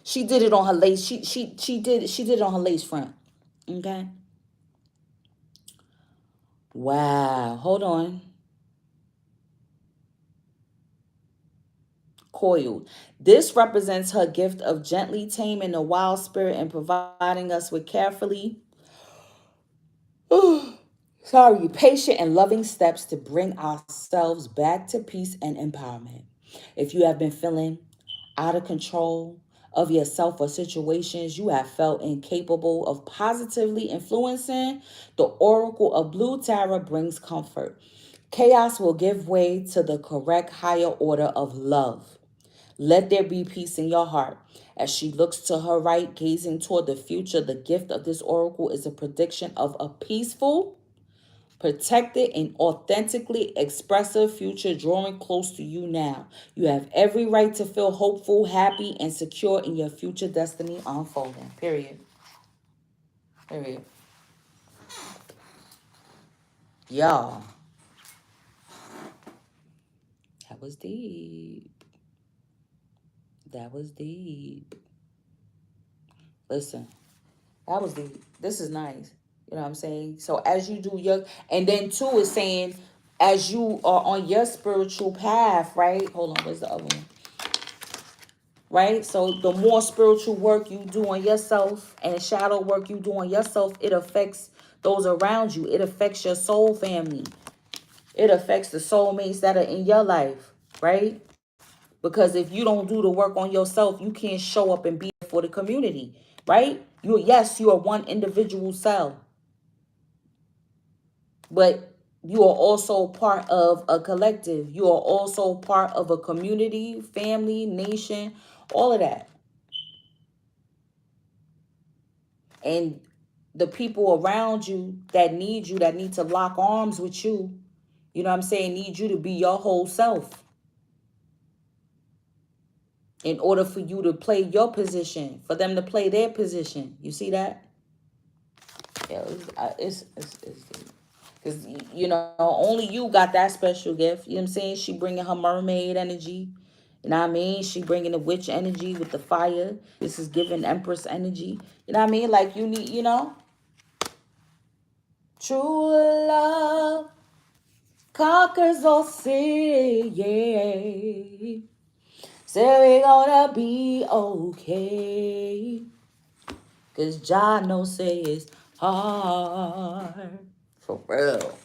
she did it on her lace. She did it on her lace front. Okay. Wow. Hold on. Coiled. This represents her gift of gently taming the wild spirit and providing us with carefully patient and loving steps to bring ourselves back to peace and empowerment. If you have been feeling out of control of yourself or situations you have felt incapable of positively influencing, the Oracle of Blue Tara brings comfort. Chaos will give way to the correct higher order of love. Let there be peace in your heart. As she looks to her right, gazing toward the future, the gift of this oracle is a prediction of a peaceful, protected, and authentically expressive future drawing close to you now. You have every right to feel hopeful, happy, and secure in your future destiny unfolding. Period. Period. Y'all, that was deep. That was deep. Listen, that was deep. This is nice. You know what I'm saying? So as you do your, and then two is saying, as you are on your spiritual path, right? Hold on, where's the other one? Right? So the more spiritual work you do on yourself and shadow work you do on yourself, it affects those around you. It affects your soul family. It affects the soulmates that are in your life, right? Because if you don't do the work on yourself, you can't show up and be for the community, right? You are one individual cell, but you are also part of a collective. You are also part of a community, family, nation, all of that. And the people around you that need to lock arms with you, you know what I'm saying, need you to be your whole self in order for you to play your position, for them to play their position. You see that? Yeah, it's because, you know, only you got that special gift. You know what I'm saying? She bringing her mermaid energy. You know what I mean? She bringing the witch energy with the fire. This is giving Empress energy. You know what I mean? Like you need, you know, true love conquers all sin. Yeah. Say we gonna be okay. Cause Jah no say it's hard. For real.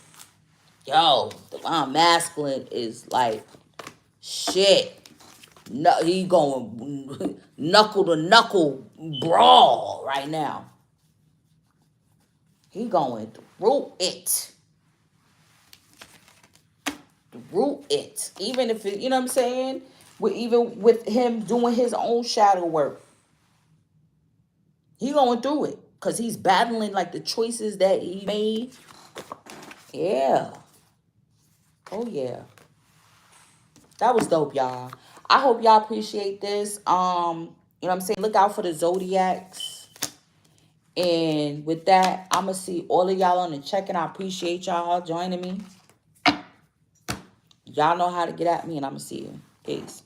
Yo, divine masculine is like shit. No, he going knuckle to knuckle brawl right now. He going through it. Through it. Even if it, you know what I'm saying? Even with him doing his own shadow work. He going through it. Because he's battling like the choices that he made. Yeah. Oh yeah. That was dope, y'all. I hope y'all appreciate this. You know what I'm saying? Look out for the Zodiacs. And with that, I'ma see all of y'all on the check-in. I appreciate y'all joining me. Y'all know how to get at me, and I'ma see you. Peace.